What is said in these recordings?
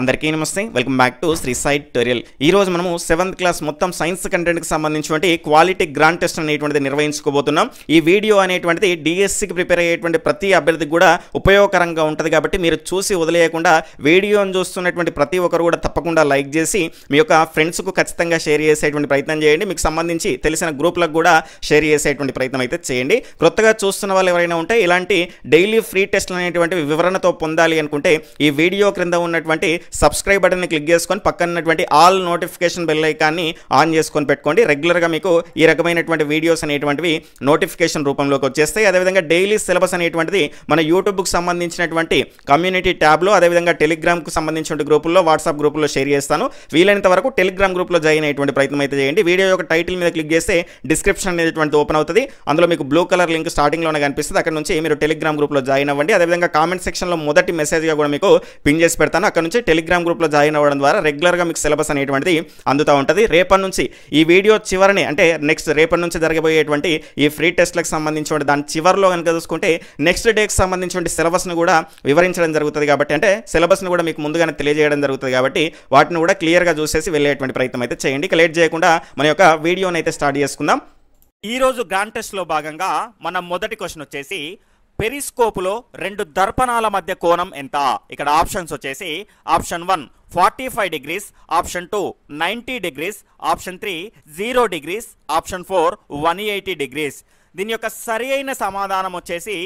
అందరికీ నమస్తే welcome back to Shri Sai tutorial. ఈ రోజు మనము 7th క్లాస్ మొత్తం సైన్స్ కంటెంట్ కి సంబంధించినటువంటి క్వాలిటీ గ్రాండ్ టెస్ట్ అనేటువంటిది నిర్వహించుకోబోతున్నాం। ఈ వీడియో అనేటువంటిది డిఎస్సి కి ప్రిపేర్ అయ్యేటువంటి ప్రతి అభ్యర్థికి కూడా ఉపయోగకరంగా ఉంటది కాబట్టి మీరు చూసి వదిలేయకుండా వీడియోని చూస్తున్నటువంటి ప్రతి ఒక్కరు కూడా తప్పకుండా లైక్ చేసి మీ యొక్క ఫ్రెండ్స్ కు ఖచ్చితంగా షేర్ చేసేటువంటి ప్రయత్నం చేయండి। మీకు సంబంధించి తెలిసిన గ్రూపులకు కూడా షేర్ చేసేటువంటి ప్రయత్నం అయితే చేయండి। కొత్తగా చూస్తున్న వాళ్ళు ఎవరైనా ఉంటే ఇలాంటి డైలీ ఫ్రీ టెస్ట్లు అనేటువంటి వివరణతో పొందాలి అనుకుంటే ఈ వీడియో క్రింద ఉన్నటువంటి సబ్స్క్రైబ్ బటన్ ని క్లిక్ చేసుకొని పక్కన ఉన్నటువంటి ఆల్ నోటిఫికేషన్ బెల్ ఐకాన్ని ఆన్ చేసుకొని పెట్టుకోండి। రెగ్యులర్ గా మీకు ఈ రకమైనటువంటి వీడియోస్ అనేటువంటివి నోటిఫికేషన్ రూపంలోకి వచ్చేస్తాయి। అదే విధంగా డైలీ సిలబస్ అనేటువంటిది మన యూట్యూబ్ కు సంబంధించినటువంటి కమ్యూనిటీ ట్యాబ్ లో అదే విధంగా టెలిగ్రామ్ కు సంబంధించిన గ్రూపుల్లో వాట్సాప్ గ్రూపుల్లో షేర్ చేస్తాను। వీలైనంత వరకు టెలిగ్రామ్ గ్రూప్ లో జాయిన్ అయ్యేటువంటి ప్రయత్నం అయితే చేయండి। వీడియో యొక్క టైటిల్ మీద క్లిక్ చేస్తే డిస్క్రిప్షన్ అనేటువంటి ఓపెన్ అవుతుంది। అందులో మీకు బ్లూ కలర్ లింక్ స్టార్టింగ్ లోనే కనిపిస్తుంది। అక్కడ నుంచి మీరు టెలిగ్రామ్ గ్రూప్ లో జాయిన్ అవ్వండి। అదే విధంగా కామెంట్ సెక్షన్ లో మొదటి మెసేజ్ గా కూడా మీకు పిన్ చేసి పెడతాను। అక్కడ నుంచి టెలిగ్రామ్ గ్రూప్ లో జాయిన్ అవ్వడం ద్వారా రెగ్యులర్ గా మీకు సిలబస్ అనేటువంటిది అందుతూ ఉంటుంది। రేపటి నుంచి ఈ వీడియో చివరనే అంటే నెక్స్ట్ రేపటి నుంచి జరగబోయేటువంటి ఈ ఫ్రీ టెస్ట్లకు సంబంధించిన దాని చివరిలో కనుక చూసుకుంటే నెక్స్ట్ డేకి సంబంధించిన సిలబస్ ను కూడా వివరించడం జరుగుతుంది కాబట్టి అంటే సిలబస్ ను కూడా మీకు ముందుగానే తెలియజేయడం జరుగుతుంది కాబట్టి వాటిని కూడా క్లియర్ గా చూసేసి వెళ్ళేటువంటి ప్రయత్నం అయితే చేయండి। ఇక లేట్ చేయకుండా మన యొక్క వీడియోని అయితే స్టార్ట్ చేసుకుందాం। ఈ రోజు గ్రాండ్ టెస్ట్ లో భాగంగా మన మొదటి క్వశ్చన్ వచ్చేసి పెరిస్కోపులో రెండు దర్పణాల మధ్య కోణం ఎంత? ఇక్కడ ఆప్షన్స్ వచ్చేసి option 1 45 degrees, option 2 90 degrees, option 3 0 degrees, option 4 180 degrees। దీని యొక్క సరి అయిన సమాధానం వచ్చేసి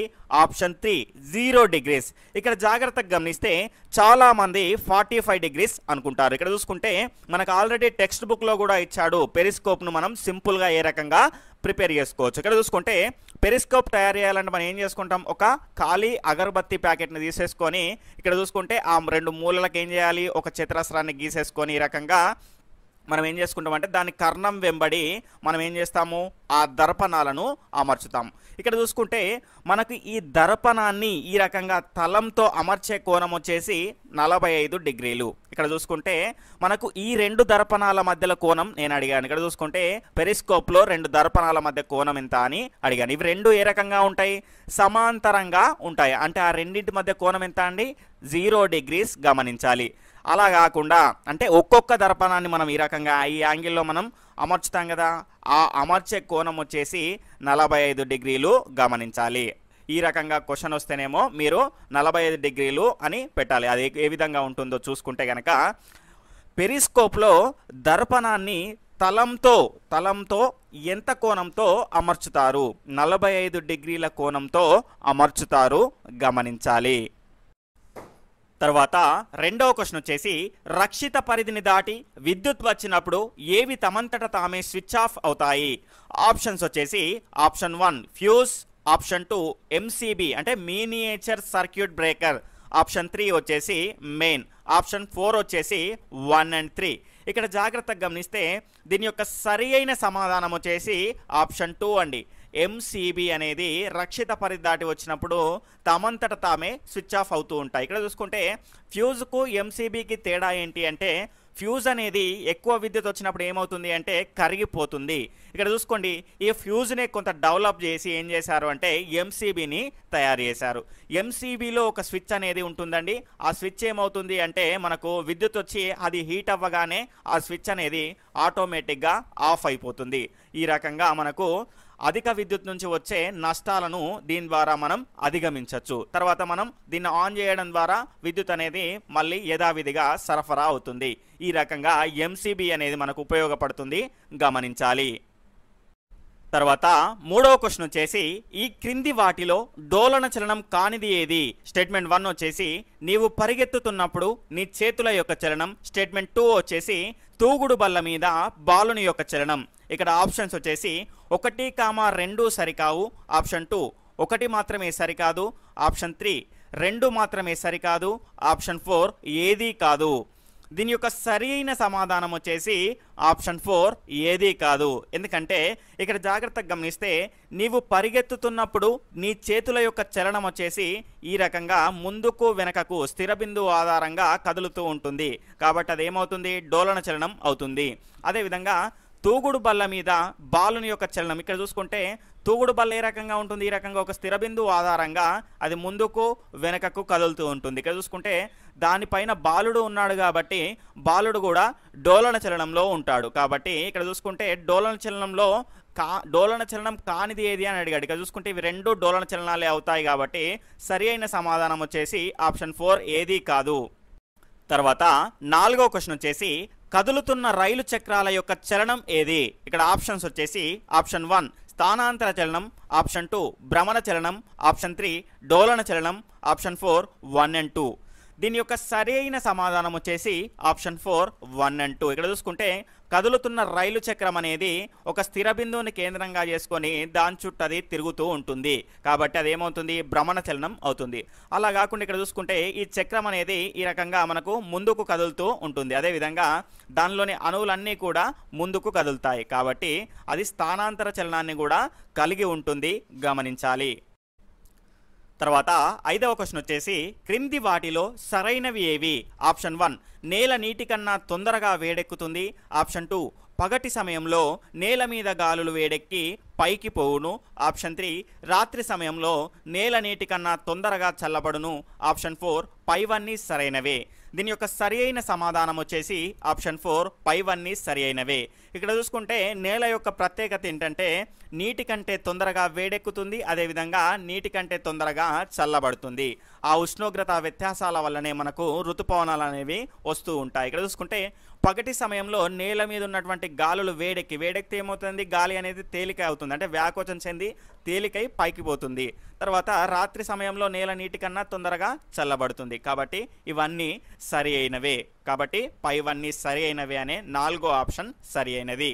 ఆప్షన్ 3 0 degrees। ఇక్కడ జాగ్రత్తగా గమనిస్తే చాలా మంది 45 degrees అనుకుంటారు। ఇక్కడ చూసుకుంటే మనకు ఆల్రెడీ టెక్స్ట్ బుక్ లో కూడా ఇచ్చాడు పెరిస్కోప్ ను మనం సింపుల్ గా ఏ రకంగా ప్రిపేర్ చేసుకోవచ్చు। ఇక్కడ చూసుకుంటే పెరిస్కోప్ తయారు చేయాలంటే మనం ఏం చేసుకుంటాం, ఒక ఖాళీ అగరబత్తి ప్యాకెట్ని తీసేసుకొని ఇక్కడ చూసుకుంటే ఆ రెండు మూలలకు ఏం చేయాలి, ఒక చతురస్రాన్ని గీసేసుకొని ఈ రకంగా మనం ఏం చేసుకుంటామంటే దాని కర్ణం వెంబడి మనం ఏం చేస్తాము, ఆ దర్పణాలను అమర్చుతాం। ఇక్కడ చూసుకుంటే మనకు ఈ దర్పణాన్ని ఈ రకంగా తలంతో అమర్చే కోణం వచ్చేసి 45 డిగ్రీలు। ఇక్కడ చూసుకుంటే మనకు ఈ రెండు దర్పణాల మధ్యలో కోణం నేను అడిగాను। ఇక్కడ చూసుకుంటే పెరిస్కోప్లో రెండు దర్పణాల మధ్య కోణం ఎంత అని అడిగాను। ఇవి రెండు ఏ రకంగా ఉంటాయి, సమాంతరంగా ఉంటాయి। అంటే ఆ రెండింటి మధ్య కోణం ఎంత అండి, 0 degrees గమనించాలి। అలా కాకుండా అంటే ఒక్కొక్క దర్పణాన్ని మనం ఈ రకంగా ఈ యాంగిల్లో మనం అమర్చుతాం కదా, ఆ అమర్చే కోణం వచ్చేసి 45 డిగ్రీలు గమనించాలి। ఈ రకంగా క్వశ్చన్ వస్తేనేమో మీరు 45 డిగ్రీలు అని పెట్టాలి। అది ఏ విధంగా ఉంటుందో చూసుకుంటే కనుక పెరిస్కోప్లో దర్పణాన్ని తలంతో ఎంత కోణంతో అమర్చుతారు, 45 డిగ్రీల కోణంతో అమర్చుతారు గమనించాలి। తర్వాత రెండవ క్వశ్చన్ వచ్చేసి రక్షిత పరిధిని దాటి విద్యుత్ వచ్చినప్పుడు ఏవి తమంతట తామే స్విచ్ ఆఫ్ అవుతాయి? ఆప్షన్స్ వచ్చేసి ఆప్షన్ 1 ఫ్యూజ్, ఆప్షన్ 2 ఎంసీబీ అంటే మినియేచర్ సర్క్యూట్ బ్రేకర్, ఆప్షన్ 3 వచ్చేసి మెయిన్, ఆప్షన్ 4 వచ్చేసి 1 and 3। ఇక్కడ జాగ్రత్తగా గమనిస్తే దీని యొక్క సరి అయిన సమాధానం వచ్చేసి ఆప్షన్ 2 అండి। ఎంసీబీ అనేది రక్షిత పరిధి దాటి వచ్చినప్పుడు తమంతట తామే స్విచ్ ఆఫ్ అవుతూ ఉంటాయి। ఇక్కడ చూసుకుంటే ఫ్యూజ్కు ఎంసీబీకి తేడా ఏంటి అంటే ఫ్యూజ్ అనేది ఎక్కువ విద్యుత్ వచ్చినప్పుడు ఏమవుతుంది అంటే కరిగిపోతుంది। ఇక్కడ చూసుకోండి ఈ ఫ్యూజ్ని కొంత డెవలప్ చేసి ఏం చేశారు అంటే ఎంసీబీని తయారు చేశారు। ఎంసీబీలో ఒక స్విచ్ అనేది ఉంటుందండి, ఆ స్విచ్ ఏమవుతుంది అంటే మనకు విద్యుత్ వచ్చి అది హీట్ అవ్వగానే ఆ స్విచ్ అనేది ఆటోమేటిక్గా ఆఫ్ అయిపోతుంది। ఈ రకంగా మనకు అధిక విద్యుత్ నుంచి వచ్చే నష్టాలను దీని ద్వారా మనం అధిగమించవచ్చు। తర్వాత మనం దీన్ని ఆన్ చేయడం ద్వారా విద్యుత్ అనేది మళ్ళీ యథావిధిగా సరఫరా అవుతుంది। ఈ రకంగా ఎంసీబీ అనేది మనకు ఉపయోగపడుతుంది గమనించాలి। తర్వాత మూడవ క్వశ్చన్ వచ్చేసి ఈ క్రింది వాటిలో డోలన చలనం కానిది ఏది? స్టేట్మెంట్ 1 వచ్చేసి నీవు పరిగెత్తుతున్నప్పుడు నీ చేతుల యొక్క చలనం, స్టేట్మెంట్ 2 వచ్చేసి తూగుడు బల్ల మీద బాలుని యొక్క చలనం। ఇక్కడ ఆప్షన్స్ వచ్చేసి 1, 2 సరికావు, ఆప్షన్ 2 1 మాత్రమే సరికాదు, ఆప్షన్ 3 2 మాత్రమే సరికాదు, ఆప్షన్ 4 ఏదీ కాదు। దీని యొక్క సరి అయిన సమాధానం వచ్చేసి ఆప్షన్ 4 ఏదీ కాదు। ఎందుకంటే ఇక్కడ జాగ్రత్తగా గమనిస్తే నీవు పరిగెత్తుతున్నప్పుడు నీ చేతుల యొక్క చలనం వచ్చేసి ఈ రకంగా ముందుకు వెనకకు స్థిర బిందువు ఆధారంగా కదులుతూ ఉంటుంది కాబట్టి అదేమవుతుంది, డోలన చలనం అవుతుంది। అదేవిధంగా తూగుడు బల్ల మీద బాలుని యొక్క చలనం, ఇక్కడ చూసుకుంటే తూగుడు బల్ల ఏ రకంగా ఉంటుంది, ఈ రకంగా ఒక స్థిర బిందువు ఆధారంగా అది ముందుకు వెనకకు కదులుతూ ఉంటుంది. ఇక్కడ చూసుకుంటే దానిపైన బాలుడు ఉన్నాడు కాబట్టి బాలుడు కూడా డోలన చలనంలో ఉంటాడు. కాబట్టి ఇక్కడ చూసుకుంటే డోలన చలనం కానిది ఏది అని అడిగాడు. ఇక్కడ చూసుకుంటే ఇవి రెండు డోలన చలనాలే అవుతాయి కాబట్టి సరి అయిన సమాధానం వచ్చేసి ఆప్షన్ 4 ఏది కాదు. తర్వాత 4వ క్వశ్చన్ వచ్చేసి కదులుతున్న రైలు చక్రాల యొక్క చలనం ఏది. ఇక్కడ ఆప్షన్స్ వచ్చేసి ఆప్షన్ 1 స్థానాంతర చలనం, ఆప్షన్ 2 భ్రమణ చలనం, ఆప్షన్ 3 డోలన చలనం, ఆప్షన్ 4 1 and 2. దీని యొక్క సరి అయిన సమాధానం వచ్చేసి ఆప్షన్ 4 1 and 2. ఇక్కడ చూసుకుంటే కదులుతున్న రైలు చక్రం అనేది ఒక స్థిర బిందువుని కేంద్రంగా చేసుకొని దాని చుట్టూ అది తిరుగుతూ ఉంటుంది కాబట్టి అదేమవుతుంది, భ్రమణ చలనం అవుతుంది. అలా కాకుండా ఇక్కడ చూసుకుంటే ఈ చక్రం అనేది ఈ రకంగా మనకు ముందుకు కదులుతూ ఉంటుంది. అదేవిధంగా దానిలోని అణువులన్నీ కూడా ముందుకు కదులుతాయి కాబట్టి అది స్థానాంతర చలనాన్ని కూడా కలిగి ఉంటుంది, గమనించాలి. తర్వాత 5వ క్వశ్చన్ వచ్చేసి క్రింది వాటిలో సరైనవి ఏవి. ఆప్షన్ 1 నేల నీటి కన్నా తొందరగా వేడెక్కుతుంది, ఆప్షన్ 2 పగటి సమయంలో నేల మీద గాలులు వేడెక్కి పైకి పోవును, ఆప్షన్ 3 రాత్రి సమయంలో నేల నీటి కన్నా తొందరగా చల్లబడును, ఆప్షన్ 4 పైవన్నీ సరైనవే. దీని యొక్క సరి అయిన సమాధానం వచ్చేసి ఆప్షన్ 4 పైవన్నీ సరి అయినవే. ఇక్కడ చూసుకుంటే నేల యొక్క ప్రత్యేకత ఏంటంటే నీటి కంటే తొందరగా వేడెక్కుతుంది, అదేవిధంగా నీటి కంటే తొందరగా చల్లబడుతుంది. ఆ ఉష్ణోగ్రత వ్యత్యాసాల వల్లనే మనకు ఋతుపవనాలు అనేవి వస్తూ ఉంటాయి. ఇక్కడ చూసుకుంటే పగటి సమయంలో నేల మీద ఉన్నటువంటి గాలులు వేడెక్కితే ఏమవుతుంది, గాలి అనేది తేలిక అవుతుంది, అంటే వ్యాకోచం చెంది తేలికై పైకి పోతుంది. తర్వాత రాత్రి సమయంలో నేల నీటి కన్నా తొందరగా చల్లబడుతుంది. కాబట్టి ఇవన్నీ సరి అయినవే. కాబట్టి పైవన్నీ సరి అయినవే అనే 4వ ఆప్షన్ సరి అయినది.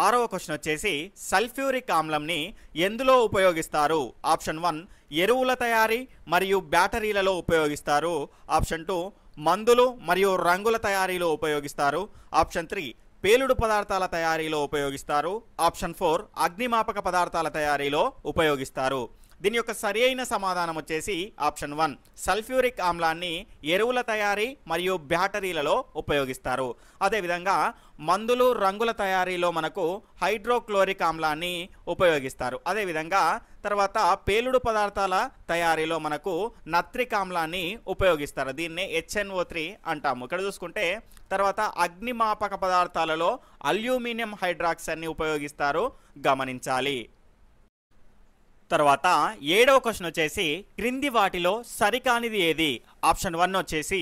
6వ క్వశ్చన్ వచ్చేసి సల్ఫ్యూరిక్ ఆమ్లంని ఎందులో ఉపయోగిస్తారు. ఆప్షన్ 1 ఎరువుల తయారీ మరియు బ్యాటరీలలో ఉపయోగిస్తారు, ఆప్షన్ 2 మందులు మరియు రంగుల తయారీలో ఉపయోగిస్తారు, ఆప్షన్ 3 పేలుడు పదార్థాల తయారీలో ఉపయోగిస్తారు, ఆప్షన్ 4 అగ్నిమాపక పదార్థాల తయారీలో ఉపయోగిస్తారు. దీని యొక్క సరి అయిన సమాధానం వచ్చేసి ఆప్షన్ 1 సల్ఫ్యూరిక్ ఆమ్లాన్ని ఎరువుల తయారీ మరియు బ్యాటరీలలో ఉపయోగిస్తారు. అదేవిధంగా మందులు రంగుల తయారీలో మనకు హైడ్రోక్లోరిక్ ఆమ్లాన్ని ఉపయోగిస్తారు. అదేవిధంగా తర్వాత పేలుడు పదార్థాల తయారీలో మనకు నత్రిక్ ఆమ్లాన్ని ఉపయోగిస్తారు, దీన్నే HNO3 అంటాము. ఇక్కడ చూసుకుంటే తర్వాత అగ్నిమాపక పదార్థాలలో అల్యూమినియం హైడ్రాక్సైడ్ని ఉపయోగిస్తారు, గమనించాలి. తర్వాత 7వ క్వశ్చన్ వచ్చేసి క్రింది వాటిలో సరికానిది ఏది. ఆప్షన్ 1 వచ్చేసి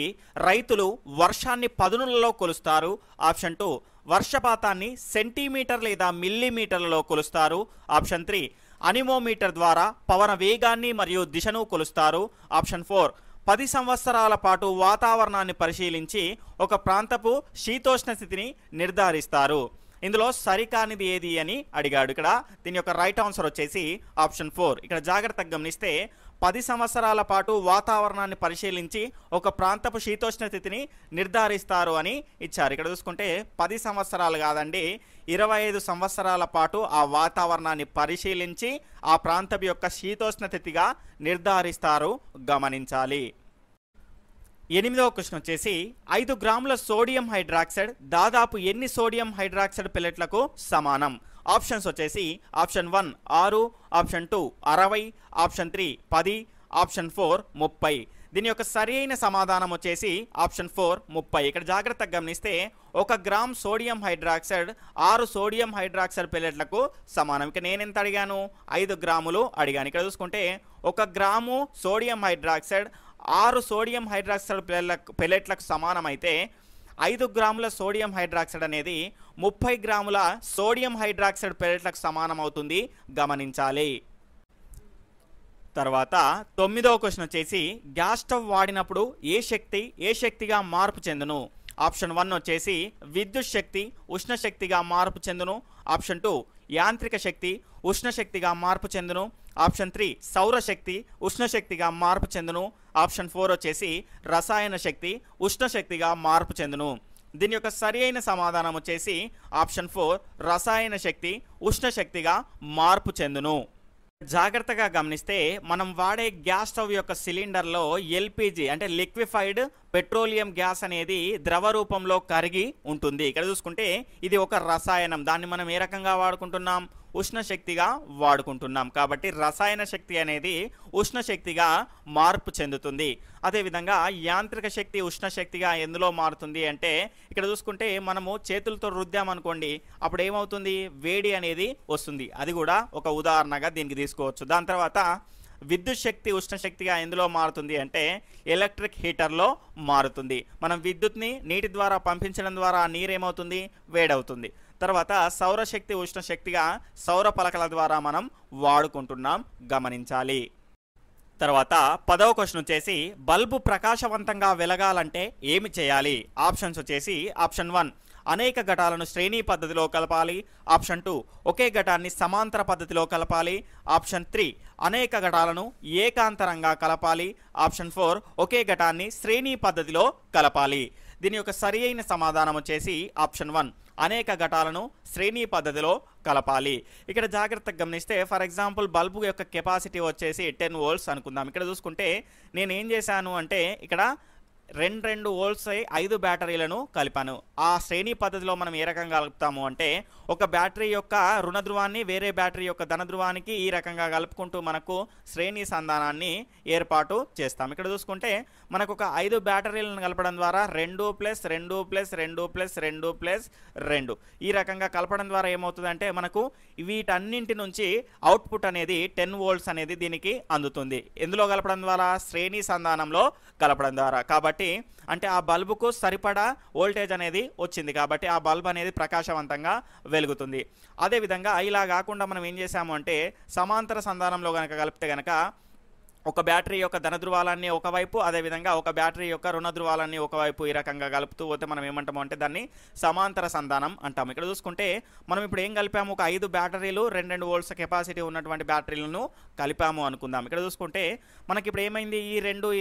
రైతులు వర్షాన్ని పదునులలో కొలుస్తారు, ఆప్షన్ 2 వర్షపాతాన్ని సెంటీమీటర్ లేదా మిల్లీమీటర్లలో కొలుస్తారు, ఆప్షన్ 3 అనిమోమీటర్ ద్వారా పవన వేగాన్ని మరియు దిశను కొలుస్తారు, ఆప్షన్ 4 10 సంవత్సరాల పాటు వాతావరణాన్ని పరిశీలించి ఒక ప్రాంతపు శీతోష్ణ స్థితిని నిర్ధారిస్తారు. ఇందులో సరికానిది ఏది అని అడిగాడు. ఇక్కడ దీని యొక్క రైట్ ఆన్సర్ వచ్చేసి ఆప్షన్ 4. ఇక్కడ జాగ్రత్తగా గమనిస్తే 10 సంవత్సరాల పాటు వాతావరణాన్ని పరిశీలించి ఒక ప్రాంతపు శీతోష్ణ స్థితిని నిర్ధారిస్తారు అని ఇచ్చారు. ఇక్కడ చూసుకుంటే 10 సంవత్సరాలు కాదండి, 25 సంవత్సరాల పాటు ఆ వాతావరణాన్ని పరిశీలించి ఆ ప్రాంతం యొక్క శీతోష్ణ స్థితిగా నిర్ధారిస్తారు, గమనించాలి. 8వ క్వశ్చన్ వచ్చేసి 5 గ్రాముల సోడియం హైడ్రాక్సైడ్ దాదాపు ఎన్ని సోడియం హైడ్రాక్సైడ్ పెల్లెట్లకు సమానం. ఆప్షన్స్ వచ్చేసి ఆప్షన్ 1 6, ఆప్షన్ 2 60, ఆప్షన్ 3 10, ఆప్షన్ 4 30. దీని యొక్క సరి అయిన సమాధానం వచ్చేసి ఆప్షన్ 4 30. ఇక్కడ జాగ్రత్తగా గమనిస్తే 1 gram sodium hydroxide 6 sodium hydroxide పెల్లెట్లకు సమానం. ఇక నేను ఎంత అడిగాను, 5 గ్రాములు అడిగాను. ఇక్కడ చూసుకుంటే 1 gram sodium hydroxide 6 sodium hydroxide పెల్లెట్లకు సమానమైతే 5 గ్రాముల సోడియం హైడ్రాక్సైడ్ అనేది 30 గ్రాముల సోడియం హైడ్రాక్సైడ్ పెల్లెట్లకు సమానం అవుతుంది, గమనించాలి. తర్వాత 9వ క్వశ్చన్ వచ్చేసి గ్యాస్ స్టవ్ వాడినప్పుడు ఏ శక్తిగా మార్పు చెందును. ఆప్షన్ 1 వచ్చేసి విద్యుత్ శక్తి ఉష్ణశక్తిగా మార్పు చెందును, ఆప్షన్ 2 యాంత్రిక శక్తి ఉష్ణశక్తిగా మార్పు చెందును, ఆప్షన్ 3 సౌరశక్తి ఉష్ణశక్తిగా మార్పు చెందును, ఆప్షన్ 4 వచ్చేసి రసాయన శక్తి ఉష్ణశక్తిగా మార్పు చెందును. దీని యొక్క సరి అయిన సమాధానం వచ్చేసి ఆప్షన్ 4 రసాయన శక్తి ఉష్ణశక్తిగా మార్పు చెందును. జాగ్రత్తగా గమనిస్తే మనం వాడే గ్యాస్ స్టవ్ యొక్క సిలిండర్లో ఎల్పిజి అంటే లిక్విఫైడ్ పెట్రోలియం గ్యాస్ అనేది ద్రవ రూపంలో కరిగి ఉంటుంది. ఇక్కడ చూసుకుంటే ఇది ఒక రసాయనం, దాన్ని మనం ఏ రకంగా వాడుకుంటున్నాం, ఉష్ణశక్తిగా వాడుకుంటున్నాం. కాబట్టి రసాయన శక్తి అనేది ఉష్ణశక్తిగా మార్పు చెందుతుంది. అదేవిధంగా యాంత్రిక శక్తి ఉష్ణశక్తిగా ఎందులో మారుతుంది అంటే ఇక్కడ చూసుకుంటే మనము చేతులతో రుద్దామనుకోండి, అప్పుడు ఏమవుతుంది, వేడి అనేది వస్తుంది. అది కూడా ఒక ఉదాహరణగా దీనికి తీసుకోవచ్చు. దాని తర్వాత విద్యుత్ శక్తి ఉష్ణశక్తిగా ఎందులో మారుతుంది అంటే ఎలక్ట్రిక్ హీటర్లో మారుతుంది. మనం విద్యుత్ని నీటి ద్వారా పంపించడం ద్వారా ఆ నీరు ఏమవుతుంది, వేడవుతుంది. తర్వాత సౌరశక్తి ఉష్ణశక్తిగా సౌర పలకల ద్వారా మనం వాడుకుంటున్నాం, గమనించాలి. తర్వాత 10వ క్వశ్చన్ వచ్చేసి బల్బు ప్రకాశవంతంగా వెలగాలంటే ఏమి చేయాలి? ఆప్షన్స్ వచ్చేసి ఆప్షన్ 1 అనేక ఘటాలను శ్రేణీ పద్ధతిలో కలపాలి. ఆప్షన్ 2 ఒకే ఘటాన్ని సమాంతర పద్ధతిలో కలపాలి. ఆప్షన్ 3 అనేక ఘటాలను ఏకాంతరంగా కలపాలి. ఆప్షన్ 4 ఒకే ఘటాన్ని శ్రేణీ పద్ధతిలో కలపాలి. దీని యొక్క సరి అయిన సమాధానం వచ్చేసి ఆప్షన్ 1 అనేక ఘటాలను శ్రేణీ పద్ధతిలో కలపాలి. ఇక్కడ జాగ్రత్తగా గమనిస్తే ఫర్ ఎగ్జాంపుల్ బల్బు యొక్క కెపాసిటీ వచ్చేసి 10 వోల్ట్స్ అనుకుందాం. ఇక్కడ చూసుకుంటే నేను ఏం చేశాను అంటే ఇక్కడ 2 వోల్ట్స్ 5 బ్యాటరీలను కలిపాను. ఆ శ్రేణి పద్ధతిలో మనం ఏ రకంగా కలుపుతాము అంటే ఒక బ్యాటరీ యొక్క రుణ ధ్రువాన్ని వేరే బ్యాటరీ యొక్క ధన ధ్రువానికి ఈ రకంగా కలుపుకుంటూ మనకు శ్రేణి సంధానాన్ని ఏర్పాటు చేస్తాం. ఇక్కడ చూసుకుంటే మనకు ఒక 5 బ్యాటరీలను కలపడం ద్వారా 2+2+2+2+2 ఈ రకంగా కలపడం ద్వారా ఏమవుతుందంటే మనకు వీటన్నింటి నుంచి అవుట్పుట్ అనేది 10 వోల్ట్స్ అనేది దీనికి అందుతుంది. ఎందులో కలపడం ద్వారా? శ్రేణి సంధానంలో కలపడం ద్వారా. కాబట్టి అంటే ఆ బల్బుకు సరిపడా వోల్టేజ్ అనేది వచ్చింది కాబట్టి ఆ బల్బ్ అనేది ప్రకాశవంతంగా వెలుగుతుంది. అదేవిధంగా ఇలా కాకుండా మనం ఏం చేసాము అంటే సమాంతర సంధానంలో కనుక కలిపితే కనుక ఒక బ్యాటరీ యొక్క ధన ధ్రువాలన్నీ ఒకవైపు, అదేవిధంగా ఒక బ్యాటరీ యొక్క రుణ ధ్రువాలన్నీ ఒకవైపు ఈ రకంగా కలుపుతూ పోతే మనం ఏమంటాము అంటే దాన్ని సమాంతర సంధానం అంటాము. ఇక్కడ చూసుకుంటే మనం ఇప్పుడు ఏం కలిపాము, ఒక 5 బ్యాటరీలు 2 వోల్ట్స్ కెపాసిటీ ఉన్నటువంటి బ్యాటరీలను కలిపాము అనుకుందాం. ఇక్కడ చూసుకుంటే మనకి ఇప్పుడు ఏమైంది, ఈ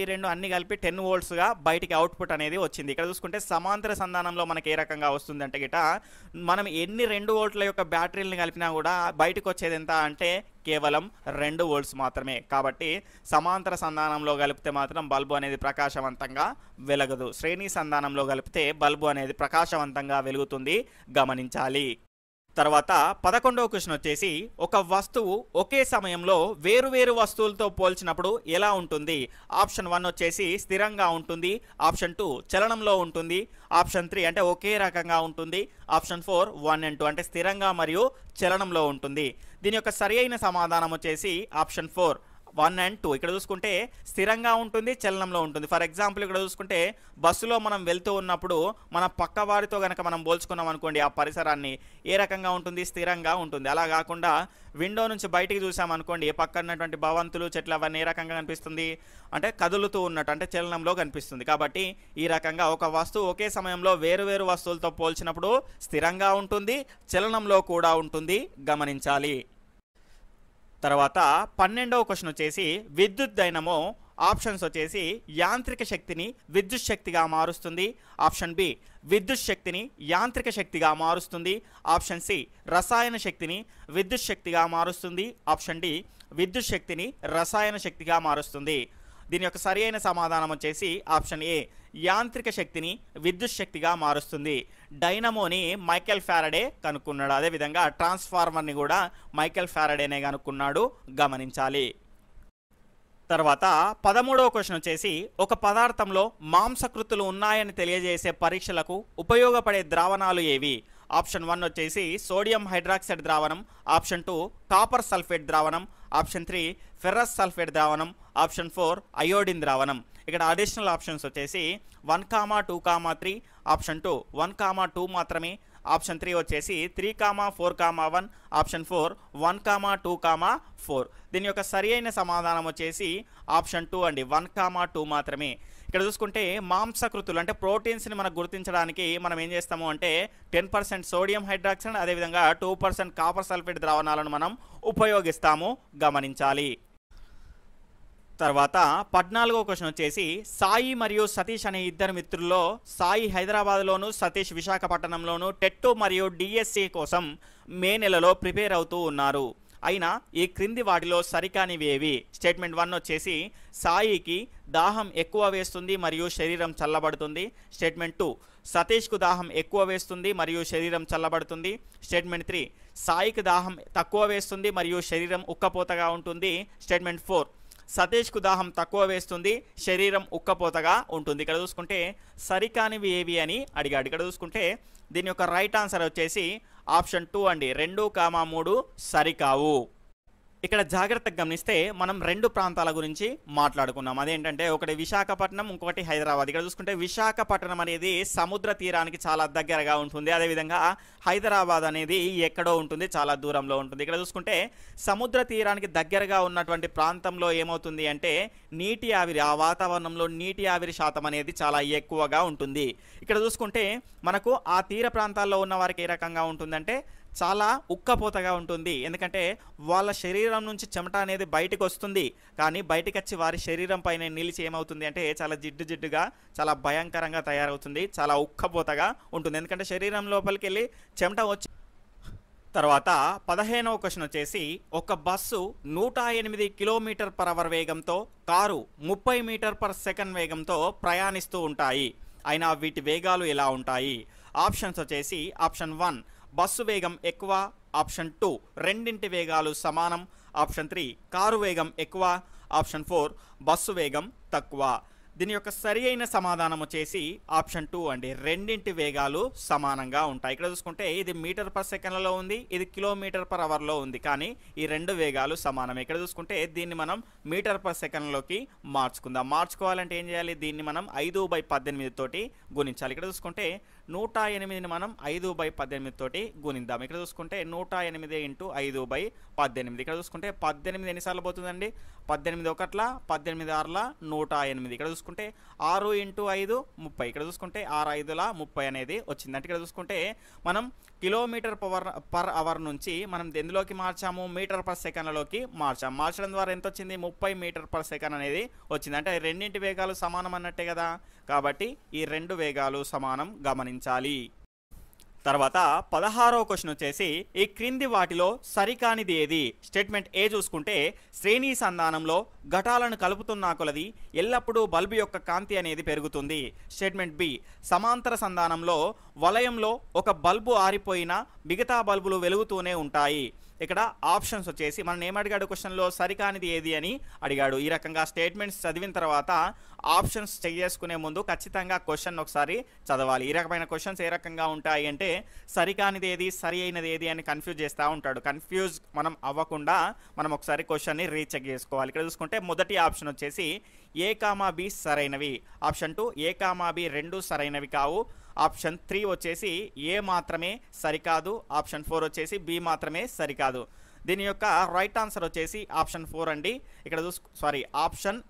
రెండు అన్ని కలిపి 10 వోల్ట్స్గా బయటికి అవుట్పుట్ అనేది వచ్చింది. ఇక్కడ చూసుకుంటే సమాంతర సంధానంలో మనకి ఏ రకంగా వస్తుంది అంటే గిట మనం ఎన్ని 2 వోల్ట్ల యొక్క బ్యాటరీలను కలిపినా కూడా బయటకు వచ్చేది ఎంత అంటే కేవలం 2 వోల్ట్స్ మాత్రమే. కాబట్టి సమాంతర సంధానంలో కలిపితే మాత్రం బల్బు అనేది ప్రకాశవంతంగా వెలగదు. శ్రేణి సంధానంలో కలిపితే బల్బు అనేది ప్రకాశవంతంగా వెలుగుతుంది, గమనించాలి. తర్వాత 11వ క్వశ్చన్ వచ్చేసి ఒక వస్తువు ఒకే సమయంలో వేరువేరు వస్తువులతో పోల్చినప్పుడు ఎలా ఉంటుంది? ఆప్షన్ 1 వచ్చేసి స్థిరంగా ఉంటుంది. ఆప్షన్ 2 చలనంలో ఉంటుంది. ఆప్షన్ 3 అంటే ఒకే రకంగా ఉంటుంది. ఆప్షన్ 4 1 and 2 అంటే స్థిరంగా మరియు చలనంలో ఉంటుంది. దీని యొక్క సరి అయిన సమాధానం వచ్చేసి ఆప్షన్ 4 1 and 2. ఇక్కడ చూసుకుంటే స్థిరంగా ఉంటుంది, చలనంలో ఉంటుంది. ఫర్ ఎగ్జాంపుల్ ఇక్కడ చూసుకుంటే బస్సులో మనం వెళ్తూ ఉన్నప్పుడు మన పక్క వారితో కనుక మనం పోల్చుకున్నాం అనుకోండి, ఆ పరిసరాన్ని ఏ రకంగా ఉంటుంది, స్థిరంగా ఉంటుంది. అలా కాకుండా విండో నుంచి బయటికి చూసామనుకోండి, పక్కన ఉన్నటువంటి భవంతులు, చెట్లు అవన్నీ ఏ రకంగా కనిపిస్తుంది అంటే కదులుతూ ఉన్నట్టు, అంటే చలనంలో కనిపిస్తుంది. కాబట్టి ఈ రకంగా ఒక వస్తువు ఒకే సమయంలో వేరువేరు వస్తువులతో పోల్చినప్పుడు స్థిరంగా ఉంటుంది, చలనంలో కూడా ఉంటుంది, గమనించాలి. తర్వాత 12వ క్వశ్చన్ వచ్చేసి విద్యుత్ డైనమో ఆప్షన్స్ వచ్చేసి యాంత్రిక శక్తిని విద్యుత్ శక్తిగా మారుస్తుంది. ఆప్షన్ బి విద్యుత్ శక్తిని యాంత్రిక శక్తిగా మారుస్తుంది. ఆప్షన్ సి రసాయన శక్తిని విద్యుత్ శక్తిగా మారుస్తుంది. ఆప్షన్ డి విద్యుత్ శక్తిని రసాయన శక్తిగా మారుస్తుంది. దీని యొక్క సరి అయిన సమాధానం వచ్చేసి ఆప్షన్ ఏ యాంత్రిక శక్తిని విద్యుత్ శక్తిగా మారుస్తుంది. డైనమోని మైకెల్ ఫారడే కనుక్కున్నాడు. అదేవిధంగా ట్రాన్స్ఫార్మర్ని కూడా మైకెల్ ఫారడేనే కనుక్కున్నాడు, గమనించాలి. తర్వాత 13వ క్వశ్చన్ వచ్చేసి ఒక పదార్థంలో మాంసకృతులు ఉన్నాయని తెలియజేసే పరీక్షలకు ఉపయోగపడే ద్రావణాలు ఏవి? ఆప్షన్ 1 వచ్చేసి సోడియం హైడ్రాక్సైడ్ ద్రావణం. ఆప్షన్ 2 కాపర్ సల్ఫేట్ ద్రావణం. ఆప్షన్ 3 ఫెర్రస్ సల్ఫేట్ ద్రావణం. ఆప్షన్ 4 అయోడిన్ ద్రావణం. ఇక్కడ అడిషనల్ ఆప్షన్స్ వచ్చేసి 1, 2, 3. ఆప్షన్ 2 1, 2 మాత్రమే. ఆప్షన్ 3 వచ్చేసి 3, 4, 1. ఆప్షన్ 4 1, 2, 4. దీని యొక్క సరి అయిన సమాధానం వచ్చేసి ఆప్షన్ 2 అండి, 1, 2 మాత్రమే. ఇక్కడ చూసుకుంటే మాంసకృతులు అంటే ప్రోటీన్స్ని మనకు గుర్తించడానికి మనం ఏం చేస్తాము అంటే 10% సోడియం హైడ్రాక్సైడ్, అదేవిధంగా 2% కాపర్ సల్ఫేట్ ద్రావణాలను మనం ఉపయోగిస్తాము, గమనించాలి. తర్వాత 14వ క్వశ్చన్ వచ్చేసి సాయి మరియు సతీష్ అనే ఇద్దరు మిత్రుల్లో సాయి హైదరాబాద్లోను, సతీష్ విశాఖపట్నంలోను టెట్ మరియు డిఎస్సి కోసం మే నెలలో ప్రిపేర్ అవుతూ ఉన్నారు. అయినా ఈ క్రింది వాటిలో సరికానివి ఏవి? స్టేట్మెంట్ 1 వచ్చేసి సాయికి దాహం ఎక్కువ వేస్తుంది మరియు శరీరం చల్లబడుతుంది. స్టేట్మెంట్ 2 సతీష్కు దాహం ఎక్కువ వేస్తుంది మరియు శరీరం చల్లబడుతుంది. స్టేట్మెంట్ 3 సాయికి దాహం తక్కువ వేస్తుంది మరియు శరీరం ఉక్కపోతగా ఉంటుంది. స్టేట్మెంట్ 4 సతీష్కు దాహం తక్కువ వేస్తుంది, శరీరం ఉక్కపోతగా ఉంటుంది. ఇక్కడ చూసుకుంటే సరికానివి ఏవి అని అడిగాడు. ఇక్కడ చూసుకుంటే దీని యొక్క రైట్ ఆన్సర్ వచ్చేసి ఆప్షన్ 2 అండి. 2, 3 సరికావు. ఇక్కడ జాగ్రత్తగా గమనిస్తే మనం రెండు ప్రాంతాల గురించి మాట్లాడుకున్నాం. అదేంటంటే ఒకటి విశాఖపట్నం, ఇంకొకటి హైదరాబాద్. ఇక్కడ చూసుకుంటే విశాఖపట్నం అనేది సముద్ర తీరానికి చాలా దగ్గరగా ఉంటుంది. అదేవిధంగా హైదరాబాద్ అనేది ఎక్కడో ఉంటుంది, చాలా దూరంలో ఉంటుంది. ఇక్కడ చూసుకుంటే సముద్ర తీరానికి దగ్గరగా ఉన్నటువంటి ప్రాంతంలో ఏమవుతుంది అంటే నీటి ఆవిరి, ఆ వాతావరణంలో నీటి ఆవిరి శాతం అనేది చాలా ఎక్కువగా ఉంటుంది. ఇక్కడ చూసుకుంటే మనకు ఆ తీర ప్రాంతాల్లో ఉన్న వారికి ఏ రకంగా ఉంటుందంటే చాలా ఉక్కపోతగా ఉంటుంది. ఎందుకంటే వాళ్ళ శరీరం నుంచి చెమట అనేది బయటకు వస్తుంది, కానీ బయటకు వచ్చి వారి శరీరం పైన నిలిచి ఏమవుతుంది అంటే చాలా జిడ్డుగా చాలా భయంకరంగా తయారవుతుంది, చాలా ఉక్కపోతగా ఉంటుంది. ఎందుకంటే శరీరం లోపలికి వెళ్ళి చెమట వచ్చి. తర్వాత 15వ క్వశ్చన్ వచ్చేసి ఒక బస్సు 108 km/h వేగంతో, కారు 30 m/s వేగంతో ప్రయాణిస్తూ ఉంటాయి. అయినా వీటి వేగాలు ఎలా ఉంటాయి? ఆప్షన్స్ వచ్చేసి ఆప్షన్ 1 బస్సు వేగం ఎక్కువ, ఆప్షన్ 2 రెండింటి వేగాలు సమానం, ఆప్షన్ 3 కారు వేగం ఎక్కువ, ఆప్షన్ 4 బస్సు వేగం తక్కువ. దీని యొక్క సరి అయిన సమాధానం వచ్చేసి ఆప్షన్ 2 అండి. రెండింటి వేగాలు సమానంగా ఉంటాయి. ఇక్కడ చూసుకుంటే ఇది మీటర్/సెకండ్లలో ఉంది, ఇది km/hలో ఉంది, కానీ ఈ రెండు వేగాలు సమానమే. ఇక్కడ చూసుకుంటే దీన్ని మనం మీటర్/సెకండ్లోకి మార్చుకుందాం. మార్చుకోవాలంటే ఏం చేయాలి? దీన్ని మనం 5/18 తోటి గుణించాలి. ఇక్కడ చూసుకుంటే 108ని మనం 5/18 తోటి గుణిద్దాం. ఇక్కడ చూసుకుంటే 108 × 5/18. ఇక్కడ చూసుకుంటే 18 ఎన్నిసార్లు పోతుందండి? 18 ఒకట్ల, 18 ఆరుల 108. ఇక్కడ చూసుకుంటే 6 × 5 30. ఇక్కడ చూసుకుంటే 6 5ల 30 అనేది వచ్చింది. అంటే ఇక్కడ చూసుకుంటే మనం km/h నుంచి మనం ఎందులోకి మార్చాము? మీటర్/సెకండ్లలోకి మార్చాము. మార్చడం ద్వారా ఎంత వచ్చింది? 30 m/s అనేది వచ్చింది. అంటే రెండింటి వేగాలు సమానం అన్నట్టే కదా. కాబట్టి ఈ రెండు వేగాలు సమానం గమనించాలి. తర్వాత 16వ క్వశ్చన్ వచ్చేసి ఈ క్రింది వాటిలో సరికానిది ఏది? స్టేట్మెంట్ ఏ చూసుకుంటే శ్రేణి సంధానంలో ఘటాలను కలుపుతున్న కొలది ఎల్లప్పుడూ బల్బు యొక్క కాంతి అనేది పెరుగుతుంది. స్టేట్మెంట్ బి సమాంతర సంధానంలో వలయంలో ఒక బల్బు ఆరిపోయినా మిగతా బల్బులు వెలుగుతూనే ఉంటాయి. ఇక్కడ ఆప్షన్స్ వచ్చేసి మనం ఏమడిగాడు క్వశ్చన్లో? సరికానిది ఏది అని అడిగాడు. ఈ రకంగా స్టేట్మెంట్స్ చదివిన తర్వాత ఆప్షన్స్ చెక్ చేసుకునే ముందు ఖచ్చితంగా క్వశ్చన్ ఒకసారి చదవాలి. ఈ రకమైన క్వశ్చన్స్ ఏ రకంగా ఉంటాయి అంటే సరికానిది ఏది, సరి అయినది ఏది అని కన్ఫ్యూజ్ చేస్తూ ఉంటాడు. కన్ఫ్యూజ్ మనం అవ్వకుండా మనం ఒకసారి క్వశ్చన్ని రీచెక్ చేసుకోవాలి. ఇక్కడ చూసుకుంటే మొదటి ఆప్షన్ వచ్చేసి ఏ, బి సరైనవి. ఆప్షన్ 2 ఏ, బి రెండు సరైనవి కావు. ఆప్షన్ 3 వచ్చేసి ఏ మాత్రమే సరికాదు. ఆప్షన్ 4 వచ్చేసి బి మాత్రమే సరికాదు. దీని యొక్క రైట్ ఆన్సర్ వచ్చేసి ఆప్షన్ 4 అండి. ఇక్కడ ఆప్షన్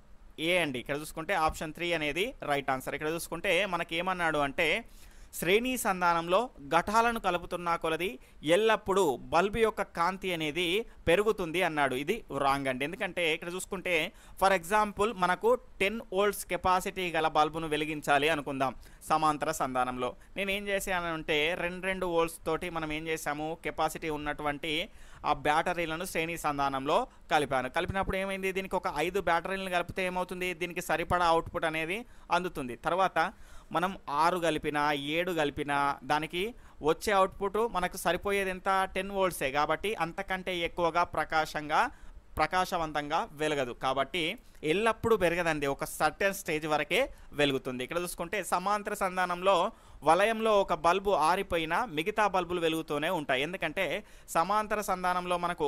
ఏ అండి. ఇక్కడ చూసుకుంటే ఆప్షన్ 3 అనేది రైట్ ఆన్సర్. ఇక్కడ చూసుకుంటే మనకి ఏమన్నాడు అంటే శ్రేణి సంధానంలో ఘటాలను కలుపుతున్న కొలది ఎల్లప్పుడూ బల్బు యొక్క కాంతి అనేది పెరుగుతుంది అన్నాడు. ఇది రాంగ్ అండి. ఎందుకంటే ఇక్కడ చూసుకుంటే ఫర్ ఎగ్జాంపుల్ మనకు 10 volts కెపాసిటీ గల బల్బును వెలిగించాలి అనుకుందాం సమాంతర సంధానంలో. నేను ఏం చేశానంటే 2 volts తోటి మనం ఏం చేసాము? కెపాసిటీ ఉన్నటువంటి ఆ బ్యాటరీలను శ్రేణి సంధానంలో కలిపాను. కలిపినప్పుడు ఏమైంది? దీనికి ఒక 5 బ్యాటరీలను కలిపితే ఏమవుతుంది? దీనికి సరిపడా అవుట్పుట్ అనేది అందుతుంది. తర్వాత మనం 6 కలిపినా 7 కలిపినా దానికి వచ్చే అవుట్పుట్ మనకు సరిపోయేది ఎంత? 10 volts. కాబట్టి అంతకంటే ఎక్కువగా ప్రకాశవంతంగా వెలగదు. కాబట్టి ఎల్లప్పుడూ పెరగదండి, ఒక సర్టెన్ స్టేజ్ వరకే వెలుగుతుంది. ఇక్కడ చూసుకుంటే సమాంతర సంధానంలో వలయంలో ఒక బల్బు ఆరిపోయినా మిగతా బల్బులు వెలుగుతూనే ఉంటాయి. ఎందుకంటే సమాంతర సంధానంలో మనకు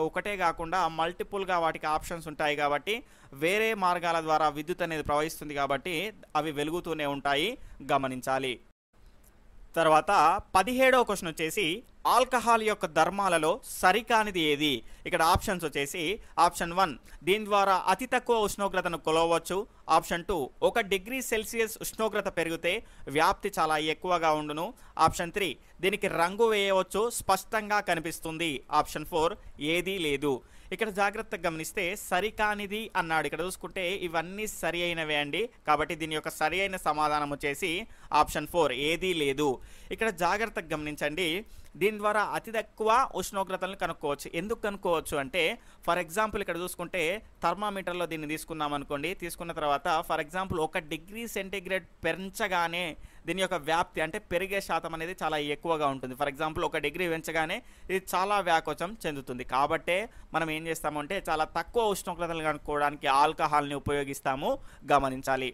ఒకటే కాకుండా మల్టిపుల్గా వాటికి ఆప్షన్స్ ఉంటాయి. కాబట్టి వేరే మార్గాల ద్వారా విద్యుత్ అనేది ప్రవహిస్తుంది, కాబట్టి అవి వెలుగుతూనే ఉంటాయి, గమనించాలి. తర్వాత 17వ క్వశ్చన్ వచ్చేసి ఆల్కహాల్ యొక్క ధర్మాలలో సరికానిది ఏది? ఇక్కడ ఆప్షన్స్ వచ్చేసి ఆప్షన్ 1 దీని ద్వారా అతి తక్కువ ఉష్ణోగ్రతను కొలవచ్చు. ఆప్షన్ 2 1 డిగ్రీ సెల్సియస్ ఉష్ణోగ్రత పెరిగితే వ్యాప్తి చాలా ఎక్కువగా ఉండును. ఆప్షన్ 3 దీనికి రంగు వేయవచ్చు, స్పష్టంగా కనిపిస్తుంది. ఆప్షన్ 4 ఏదీ లేదు. ఇక్కడ జాగ్రత్తగా గమనిస్తే సరికానిది అన్నాడు. ఇక్కడ చూసుకుంటే ఇవన్నీ సరి అయినవే అండి. కాబట్టి దీని యొక్క సరి అయిన సమాధానం వచ్చేసి ఆప్షన్ 4 ఏదీ లేదు. ఇక్కడ జాగ్రత్తగా గమనించండి. దీని ద్వారా అతి తక్కువ ఉష్ణోగ్రతలను కనుక్కోవచ్చు. ఎందుకు కనుక్కోవచ్చు అంటే ఫర్ ఎగ్జాంపుల్ ఇక్కడ చూసుకుంటే థర్మామీటర్లో దీన్ని తీసుకున్నాం అనుకోండి. తీసుకున్న తర్వాత ఫర్ ఎగ్జాంపుల్ 1 డిగ్రీ సెంటీగ్రేడ్ పెంచగానే దీని యొక్క వ్యాప్తి అంటే పెరిగే శాతం అనేది చాలా ఎక్కువగా ఉంటుంది. ఫర్ ఎగ్జాంపుల్ 1 డిగ్రీ పెంచగానే ఇది చాలా వ్యాకోచం చెందుతుంది. కాబట్టే మనం ఏం చేస్తామంటే చాలా తక్కువ ఉష్ణోగ్రతలు కనుక్కోవడానికి ఆల్కహాల్ని ఉపయోగిస్తాము, గమనించాలి.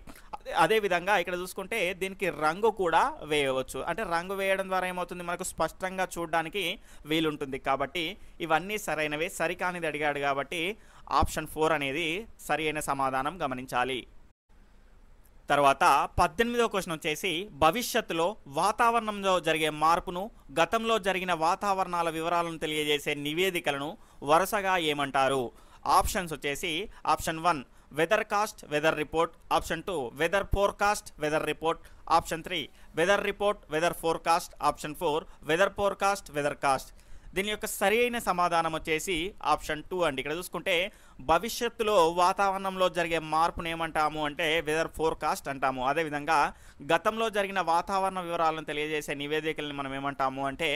అదేవిధంగా ఇక్కడ చూసుకుంటే దీనికి రంగు కూడా వేయవచ్చు. అంటే రంగు వేయడం ద్వారా ఏమవుతుంది, మనకు స్పష్టంగా చూడడానికి వీలుంటుంది. కాబట్టి ఇవన్నీ సరైనవే. సరికానిది అడిగాడు కాబట్టి ఆప్షన్ 4 అనేది సరి అయిన సమాధానం, గమనించాలి. తర్వాత 18వ క్వశ్చన్ వచ్చేసి భవిష్యత్తులో వాతావరణంలో జరిగే మార్పును గతంలో జరిగిన వాతావరణాల వివరాలను తెలియజేసే నివేదికలను వరుసగా ఏమంటారు? ఆప్షన్స్ వచ్చేసి option 1 weather cast weather report, option 2 weather forecast weather report, option 3 weather report weather forecast, option 4 weather forecast weather cast. దీని యొక్క సరి అయిన సమాధానం వచ్చేసి ఆప్షన్ 2 అండి. ఇక్కడ చూసుకుంటే భవిష్యత్తులో వాతావరణంలో జరిగే మార్పును ఏమంటాము అంటే వెదర్ ఫోర్కాస్ట్ అంటాము. అదేవిధంగా గతంలో జరిగిన వాతావరణ వివరాలను తెలియజేసే నివేదికలను మనం ఏమంటాము అంటే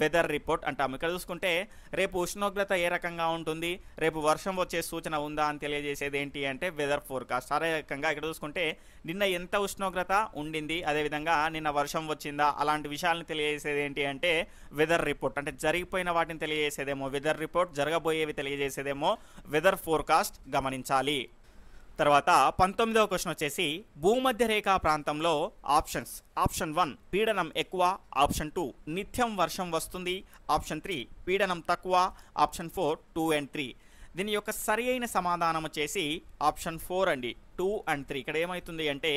వెదర్ రిపోర్ట్ అంటాము. ఇక్కడ చూసుకుంటే రేపు ఉష్ణోగ్రత ఏ రకంగా ఉంటుంది, రేపు వర్షం వచ్చే సూచన ఉందా అని తెలియజేసేది ఏంటి అంటే వెదర్ ఫోర్కాస్ట్. అదే రకంగా ఇక్కడ చూసుకుంటే నిన్న ఎంత ఉష్ణోగ్రత ఉండింది, అదేవిధంగా నిన్న వర్షం వచ్చిందా, అలాంటి విషయాలను తెలియజేసేది ఏంటి అంటే వెదర్ రిపోర్ట్. అంటే జరిగిపోయిన వాటిని తెలియజేసేదేమో వెదర్ రిపోర్ట్, జరగబోయేవి తెలియజేసేదేమో వెదర్ ఫోర్కాస్ట్, గమనించాలి. తర్వాత 19వ క్వశ్చన్ వచ్చేసి భూమధ్య రేఖా ప్రాంతంలో ఆప్షన్స్. ఆప్షన్ 1 పీడనం ఎక్కువ, ఆప్షన్ 2 నిత్యం వర్షం వస్తుంది, ఆప్షన్ 3 పీడనం తక్కువ, ఆప్షన్ 4 2 and 3. దీని యొక్క సరి అయిన సమాధానం వచ్చేసి ఆప్షన్ 4 అండి, 2 and 3. ఇక్కడ ఏమవుతుంది అంటే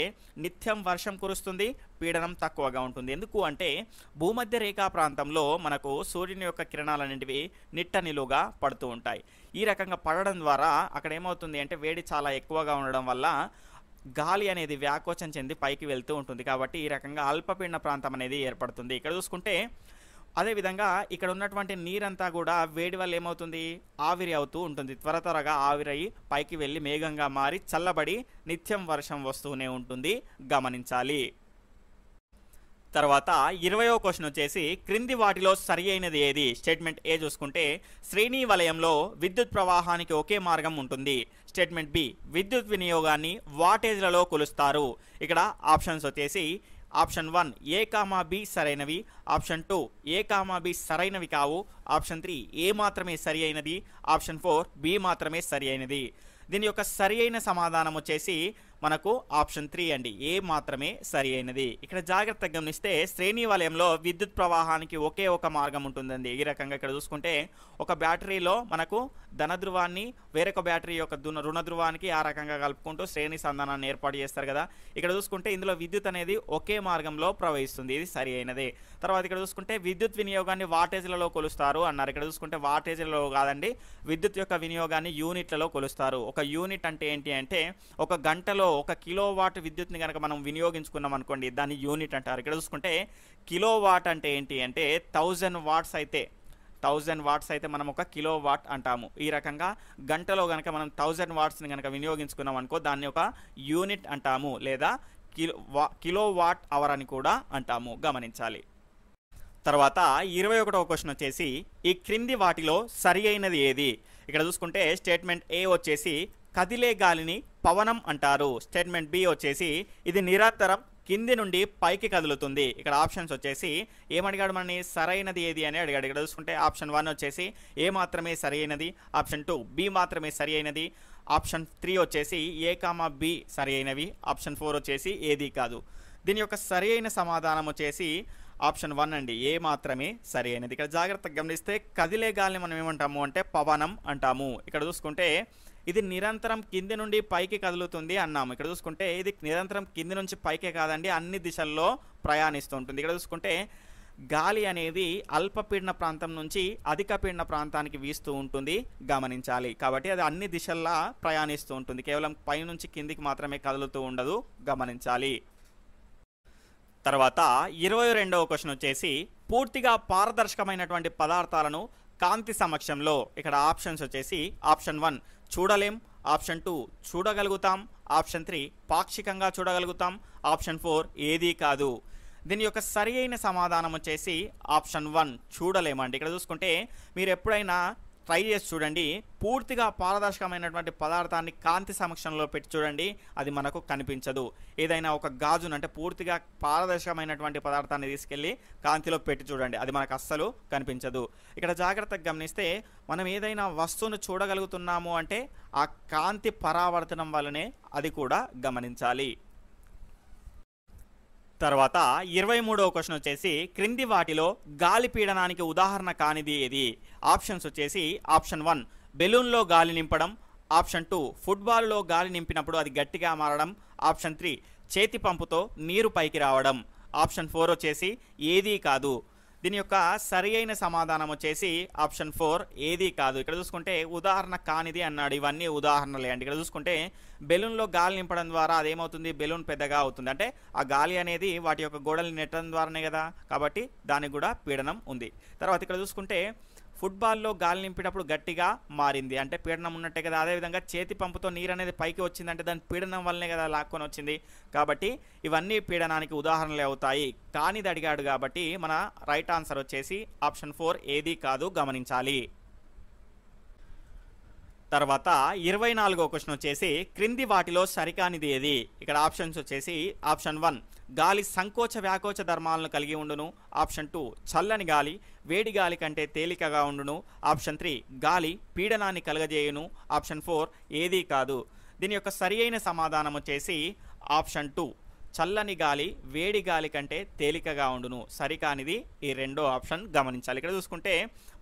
నిత్యం వర్షం కురుస్తుంది, పీడనం తక్కువగా ఉంటుంది. ఎందుకు అంటే భూమధ్య రేఖా ప్రాంతంలో మనకు సూర్యుని యొక్క కిరణాలన్నింటివి నిట్ట నిలువుగా పడుతూ ఉంటాయి. ఈ రకంగా పడడం ద్వారా అక్కడ ఏమవుతుంది అంటే వేడి చాలా ఎక్కువగా ఉండడం వల్ల గాలి అనేది వ్యాకోచం చెంది పైకి వెళ్తూ ఉంటుంది. కాబట్టి ఈ రకంగా అల్పపీడన ప్రాంతం అనేది ఏర్పడుతుంది. ఇక్కడ చూసుకుంటే అదేవిధంగా ఇక్కడ ఉన్నటువంటి నీరంతా కూడా వేడి వల్ల ఏమవుతుంది, ఆవిరి అవుతూ ఉంటుంది. త్వరగా ఆవిరయి పైకి వెళ్ళి మేఘంగా మారి చల్లబడి నిత్యం వర్షం వస్తూనే ఉంటుంది, గమనించాలి. తర్వాత 20వ క్వశ్చన్ వచ్చేసి క్రింది వాటిలో సరి అయినది ఏది? స్టేట్మెంట్ ఏ చూసుకుంటే శ్రేణి వలయంలో విద్యుత్ ప్రవాహానికి ఒకే మార్గం ఉంటుంది. స్టేట్మెంట్ బి విద్యుత్ వినియోగాన్ని వాటేజ్లలో కొలుస్తారు. ఇక్కడ ఆప్షన్స్ వచ్చేసి ఆప్షన్ 1 ఏ కామా బి సరైనవి, ఆప్షన్ 2 ఏ కామా బి సరైనవి కావు, ఆప్షన్ 3 ఏ మాత్రమే సరి అయినది, ఆప్షన్ 4 బి మాత్రమే సరి అయినది. దీని యొక్క సరి అయిన సమాధానం వచ్చేసి మనకు ఆప్షన్ 3 అండి, ఏ మాత్రమే సరి అయినది. ఇక్కడ జాగ్రత్తగా గమనిస్తే శ్రేణి వలయంలో విద్యుత్ ప్రవాహానికి ఒకే ఒక మార్గం ఉంటుందండి. ఈ రకంగా ఇక్కడ చూసుకుంటే ఒక బ్యాటరీలో మనకు ధన ధ్రువాన్ని వేరొక బ్యాటరీ యొక్క రుణ ధ్రువానికి ఆ రకంగా కలుపుకుంటూ శ్రేణి సంధానాన్ని ఏర్పాటు చేస్తారు కదా. ఇక్కడ చూసుకుంటే ఇందులో విద్యుత్ అనేది ఒకే మార్గంలో ప్రవహిస్తుంది, ఇది సరి అయినదే. తర్వాత ఇక్కడ చూసుకుంటే విద్యుత్ వినియోగాన్ని వాటేజ్లలో కొలుస్తారు అన్నారు. ఇక్కడ చూసుకుంటే వాటేజ్లలో కాదండి, విద్యుత్ యొక్క వినియోగాన్ని యూనిట్లలో కొలుస్తారు. ఒక యూనిట్ అంటే ఏంటి అంటే ఒక గంటలో 1 కిలోవాట్ విద్యుత్ని కనుక మనం వినియోగించుకున్నాం అనుకోండి, దాన్ని యూనిట్ అంటారు. ఇక్కడ చూసుకుంటే కిలోవాట్ అంటే ఏంటి అంటే 1000 వాట్స్ అయితే 1000 వాట్స్ అయితే మనం 1 కిలోవాట్ అంటాము. ఈ రకంగా గంటలో కనుక మనం 1000 వాట్స్ని కనుక వినియోగించుకున్నాం అనుకో దాన్ని ఒక యూనిట్ అంటాము, లేదా కిలోవాట్ అవర్ అని కూడా అంటాము, గమనించాలి. తర్వాత 21వ క్వశ్చన్ వచ్చేసి ఈ క్రింది వాటిలో సరి అయినది ఏది? ఇక్కడ చూసుకుంటే స్టేట్మెంట్ ఏ వచ్చేసి కదిలే గాలిని పవనం అంటారు. స్టేట్మెంట్ బి వచ్చేసి ఇది నిరంతరం కింది నుండి పైకి కదులుతుంది. ఇక్కడ ఆప్షన్స్ వచ్చేసి ఏమడిగాడు మనని, సరైనది ఏది అని అడిగాడు. ఇక్కడ చూసుకుంటే ఆప్షన్ 1 వచ్చేసి ఏ మాత్రమే సరి అయినది, ఆప్షన్ 2 బి మాత్రమే సరి అయినది, ఆప్షన్ 3 వచ్చేసి ఏ కామా బి సరి అయినవి, ఆప్షన్ 4 వచ్చేసి ఏది కాదు. దీని యొక్క సరి అయిన సమాధానం వచ్చేసి ఆప్షన్ 1 అండి, ఏ మాత్రమే సరి అయినది. ఇక్కడ జాగ్రత్తగా గమనిస్తే కదిలే గాలిని మనం ఏమంటాము అంటే పవనం అంటాము. ఇక్కడ చూసుకుంటే ఇది నిరంతరం కింది నుండి పైకి కదులుతుంది అన్నాము. ఇక్కడ చూసుకుంటే ఇది నిరంతరం కింది నుంచి పైకే కాదండి, అన్ని దిశల్లో ప్రయాణిస్తూ ఉంటుంది. ఇక్కడ చూసుకుంటే గాలి అనేది అల్పపీడన ప్రాంతం నుంచి అధిక పీడన ప్రాంతానికి వీస్తూ ఉంటుంది, గమనించాలి. కాబట్టి అది అన్ని దిశల్లో ప్రయాణిస్తూ ఉంటుంది, కేవలం పై నుంచి కిందికి మాత్రమే కదులుతూ ఉండదు, గమనించాలి. తర్వాత 22వ క్వశ్చన్ వచ్చేసి పూర్తిగా పారదర్శకమైనటువంటి పదార్థాలను కాంతి సమక్షంలో, ఇక్కడ ఆప్షన్స్ వచ్చేసి ఆప్షన్ 1 చూడలేం, ఆప్షన్ 2 చూడగలుగుతాం, ఆప్షన్ 3 పాక్షికంగా చూడగలుగుతాం, ఆప్షన్ 4 ఏదీ కాదు. దీని యొక్క సరి అయిన సమాధానం వచ్చేసి ఆప్షన్ 1 చూడలేమండి. ఇక్కడ చూసుకుంటే మీరు ఎప్పుడైనా ట్రై చేసి చూడండి, పూర్తిగా పారదర్శకమైనటువంటి పదార్థాన్ని కాంతి సమక్షంలో పెట్టి చూడండి, అది మనకు కనిపించదు. ఏదైనా ఒక గాజును అంటే పూర్తిగా పారదర్శకమైనటువంటి పదార్థాన్ని తీసుకెళ్ళి కాంతిలో పెట్టి చూడండి, అది మనకు అస్సలు కనిపించదు. ఇక్కడ జాగ్రత్తగా గమనిస్తే మనం ఏదైనా వస్తువును చూడగలుగుతున్నాము అంటే ఆ కాంతి పరావర్తనం వల్లనే అది కూడా గమనించాలి. తర్వాత 23వ క్వశ్చన్ వచ్చేసి క్రింది వాటిలో గాలి పీడనానికి ఉదాహరణ కానిది ఏది? ఆప్షన్స్ వచ్చేసి ఆప్షన్ 1 బెలూన్లో గాలి నింపడం, ఆప్షన్ 2 ఫుట్బాల్లో గాలి నింపినప్పుడు అది గట్టిగా మారడం, ఆప్షన్ 3 చేతి పంపుతో నీరు పైకి రావడం, ఆప్షన్ 4 వచ్చేసి ఏదీ కాదు. దీని యొక్క సరి అయిన సమాధానం వచ్చేసి ఆప్షన్ 4 ఏదీ కాదు. ఇక్కడ చూసుకుంటే ఉదాహరణ కానిది అన్నాడు, ఇవన్నీ ఉదాహరణలే అండి. ఇక్కడ చూసుకుంటే బెలూన్లో గాలి నింపడం ద్వారా అదేమవుతుంది, బెలూన్ పెద్దగా అవుతుంది. అంటే ఆ గాలి అనేది వాటి యొక్క గోడలు నెట్టడం ద్వారానే కదా, కాబట్టి దానికి కూడా పీడనం ఉంది. తర్వాత ఇక్కడ చూసుకుంటే ఫుట్బాల్లో గాలి నింపినప్పుడు గట్టిగా మారింది అంటే పీడనం ఉన్నట్టే కదా. అదేవిధంగా చేతి పంపుతో నీరు అనేది పైకి వచ్చిందంటే దాని పీడనం వల్లనే కదా లాక్కొని వచ్చింది. కాబట్టి ఇవన్నీ పీడనానికి ఉదాహరణలే అవుతాయి. కానిది అడిగాడు కాబట్టి మన రైట్ ఆన్సర్ వచ్చేసి ఆప్షన్ 4 ఏదీ కాదు, గమనించాలి. తర్వాత 24వ క్వశ్చన్ వచ్చేసి క్రింది వాటిలో సరికానిది ఏది? ఇక్కడ ఆప్షన్స్ వచ్చేసి ఆప్షన్ 1 గాలి సంకోచ వ్యాకోచ ధర్మాలను కలిగి ఉండును, ఆప్షన్ 2 చల్లని గాలి వేడి గాలి కంటే తేలికగా ఉండును, ఆప్షన్ 3 గాలి పీడనాన్ని కలగజేయును, ఆప్షన్ 4 ఏదీ కాదు. దీని యొక్క సరి అయిన సమాధానం వచ్చేసి ఆప్షన్ 2 చల్లని గాలి వేడి గాలి కంటే తేలికగా ఉండును. సరికానిది ఈ రెండో ఆప్షన్, గమనించాలి. ఇక్కడ చూసుకుంటే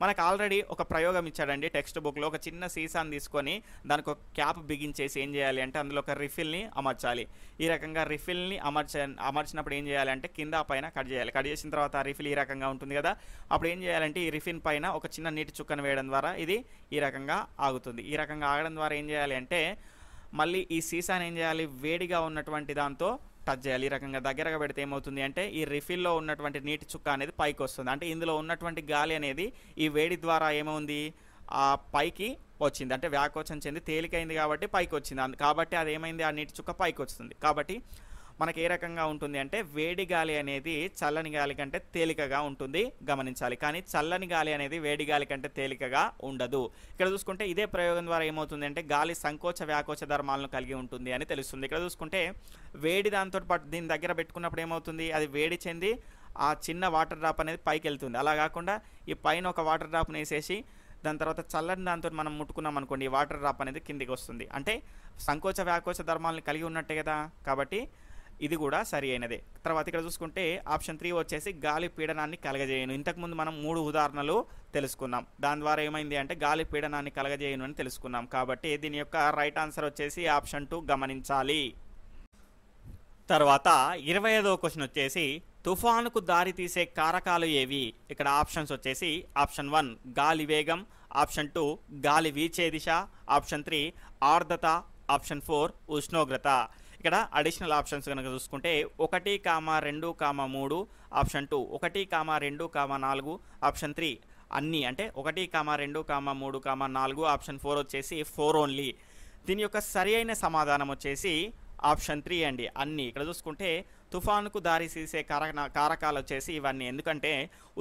మనకు ఆల్రెడీ ఒక ప్రయోగం ఇచ్చాడండి టెక్స్ట్ బుక్లో. ఒక చిన్న సీసాను తీసుకొని దానికి ఒక క్యాప్ బిగించేసి ఏం చేయాలి అంటే అందులో ఒక రిఫిల్ని అమర్చాలి. ఈ రకంగా రిఫిల్ని అమర్చినప్పుడు ఏం చేయాలి అంటే కింద పైన కట్ చేయాలి. కట్ చేసిన తర్వాత ఆ రిఫిల్ ఈ రకంగా ఉంటుంది కదా. అప్పుడు ఏం చేయాలంటే ఈ రిఫిల్ పైన ఒక చిన్న నీటి చుక్కను వేయడం ద్వారా ఇది ఈ రకంగా ఆగుతుంది. ఈ రకంగా ఆగడం ద్వారా ఏం చేయాలి అంటే మళ్ళీ ఈ సీసాని ఏం చేయాలి, వేడిగా ఉన్నటువంటి దాంతో టచ్ చేయాలి. ఈ రకంగా దగ్గరగా పెడితే ఏమవుతుంది అంటే ఈ రిఫిల్లో ఉన్నటువంటి నీటి చుక్క అనేది పైకి వస్తుంది. అంటే ఇందులో ఉన్నటువంటి గాలి అనేది ఈ వేడి ద్వారా ఏమవుంది, ఆ పైకి వచ్చింది. అంటే వ్యాకోచం చెంది తేలికైంది కాబట్టి పైకి వచ్చింది. కాబట్టి అది ఏమైంది, ఆ నీటి చుక్క పైకి వస్తుంది. కాబట్టి మనకి ఏ రకంగా ఉంటుంది అంటే వేడి గాలి అనేది చల్లని గాలి కంటే తేలికగా ఉంటుంది, గమనించాలి. కానీ చల్లని గాలి అనేది వేడి గాలి కంటే తేలికగా ఉండదు. ఇక్కడ చూసుకుంటే ఇదే ప్రయోగం ద్వారా ఏమవుతుంది అంటే గాలి సంకోచ వ్యాకోచ ధర్మాలను కలిగి ఉంటుంది అని తెలుస్తుంది. ఇక్కడ చూసుకుంటే వేడి దాంతో పాటు దీని దగ్గర పెట్టుకున్నప్పుడు ఏమవుతుంది, అది వేడి చెంది ఆ చిన్న వాటర్ డ్రాప్ అనేది పైకి వెళ్తుంది. అలా కాకుండా ఈ పైన ఒక వాటర్ డ్రాప్ని వేసేసి దాని తర్వాత చల్లని దాంతో మనం ముట్టుకున్నాం అనుకోండి, ఈ వాటర్ డ్రాప్ అనేది కిందికి వస్తుంది. అంటే సంకోచ వ్యాకోచ ధర్మాలను కలిగి ఉన్నట్టే కదా, కాబట్టి ఇది కూడా సరి అయినదే. తర్వాత ఇక్కడ చూసుకుంటే ఆప్షన్ 3 వచ్చేసి గాలి పీడనాన్ని కలగజేయను. ఇంతకుముందు మనం 3 ఉదాహరణలు తెలుసుకున్నాం. దాని ద్వారా ఏమైంది అంటే గాలి పీడనాన్ని కలగజేయను అని తెలుసుకున్నాం. కాబట్టి దీని యొక్క రైట్ ఆన్సర్ వచ్చేసి ఆప్షన్ 2, గమనించాలి. తర్వాత 25వ క్వశ్చన్ వచ్చేసి తుఫానుకు దారి తీసే కారకాలు ఏవి? ఇక్కడ ఆప్షన్స్ వచ్చేసి ఆప్షన్ 1 గాలి వేగం, ఆప్షన్ 2 గాలి వీచే దిశ, ఆప్షన్ 3 ఆర్ద్రత, ఆప్షన్ 4 ఉష్ణోగ్రత. ఇక్కడ అడిషనల్ ఆప్షన్స్ కనుక చూసుకుంటే 1, 2, 3, ఆప్షన్ 2 1, 2, 4, ఆప్షన్ 3 అన్నీ అంటే 1, 2, 3, 4, ఆప్షన్ 4 వచ్చేసి 4 ఓన్లీ. దీని యొక్క సరి అయిన సమాధానం వచ్చేసి ఆప్షన్ 3 అండి, అన్నీ. ఇక్కడ చూసుకుంటే తుఫానుకు దారి తీసే కారకాలు వచ్చేసి ఇవన్నీ. ఎందుకంటే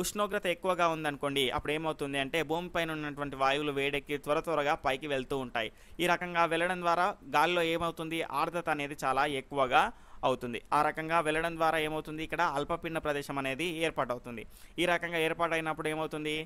ఉష్ణోగ్రత ఎక్కువగా ఉందనుకోండి, అప్పుడు ఏమవుతుంది అంటే భూమిపైన ఉన్నటువంటి వాయువులు వేడెక్కి త్వరగా పైకి వెళ్తూ ఉంటాయి. ఈ రకంగా వెళ్ళడం ద్వారా గాలిలో ఏమవుతుంది, ఆర్ద్రత అనేది చాలా ఎక్కువగా అవుతుంది. ఆ రకంగా వెళ్ళడం ద్వారా ఏమవుతుంది, ఇక్కడ అల్పపీడన ప్రదేశం అనేది ఏర్పాటవుతుంది. ఈ రకంగా ఏర్పాటైనప్పుడు ఏమవుతుంది,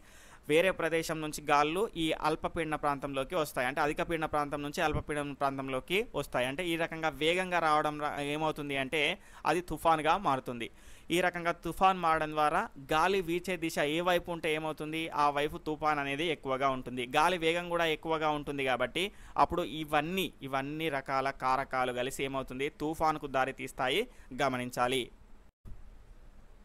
వేరే ప్రదేశం నుంచి గాళ్ళు ఈ అల్పపీడన ప్రాంతంలోకి వస్తాయి. అంటే అధిక పీడన ప్రాంతం నుంచి అల్పపీడన ప్రాంతంలోకి వస్తాయి. అంటే ఈ రకంగా వేగంగా రావడం ఏమవుతుంది అంటే అది తుఫాన్గా మారుతుంది. ఈ రకంగా తుఫాన్ మారడం ద్వారా గాలి వీచే దిశ ఏ వైపు ఉంటే ఏమవుతుంది, ఆ వైపు తుఫాన్ అనేది ఎక్కువగా ఉంటుంది. గాలి వేగం కూడా ఎక్కువగా ఉంటుంది. కాబట్టి అప్పుడు ఇవన్నీ రకాల కారకాలు కలిసి ఏమవుతుంది, తుఫానుకు దారి తీస్తాయి, గమనించాలి.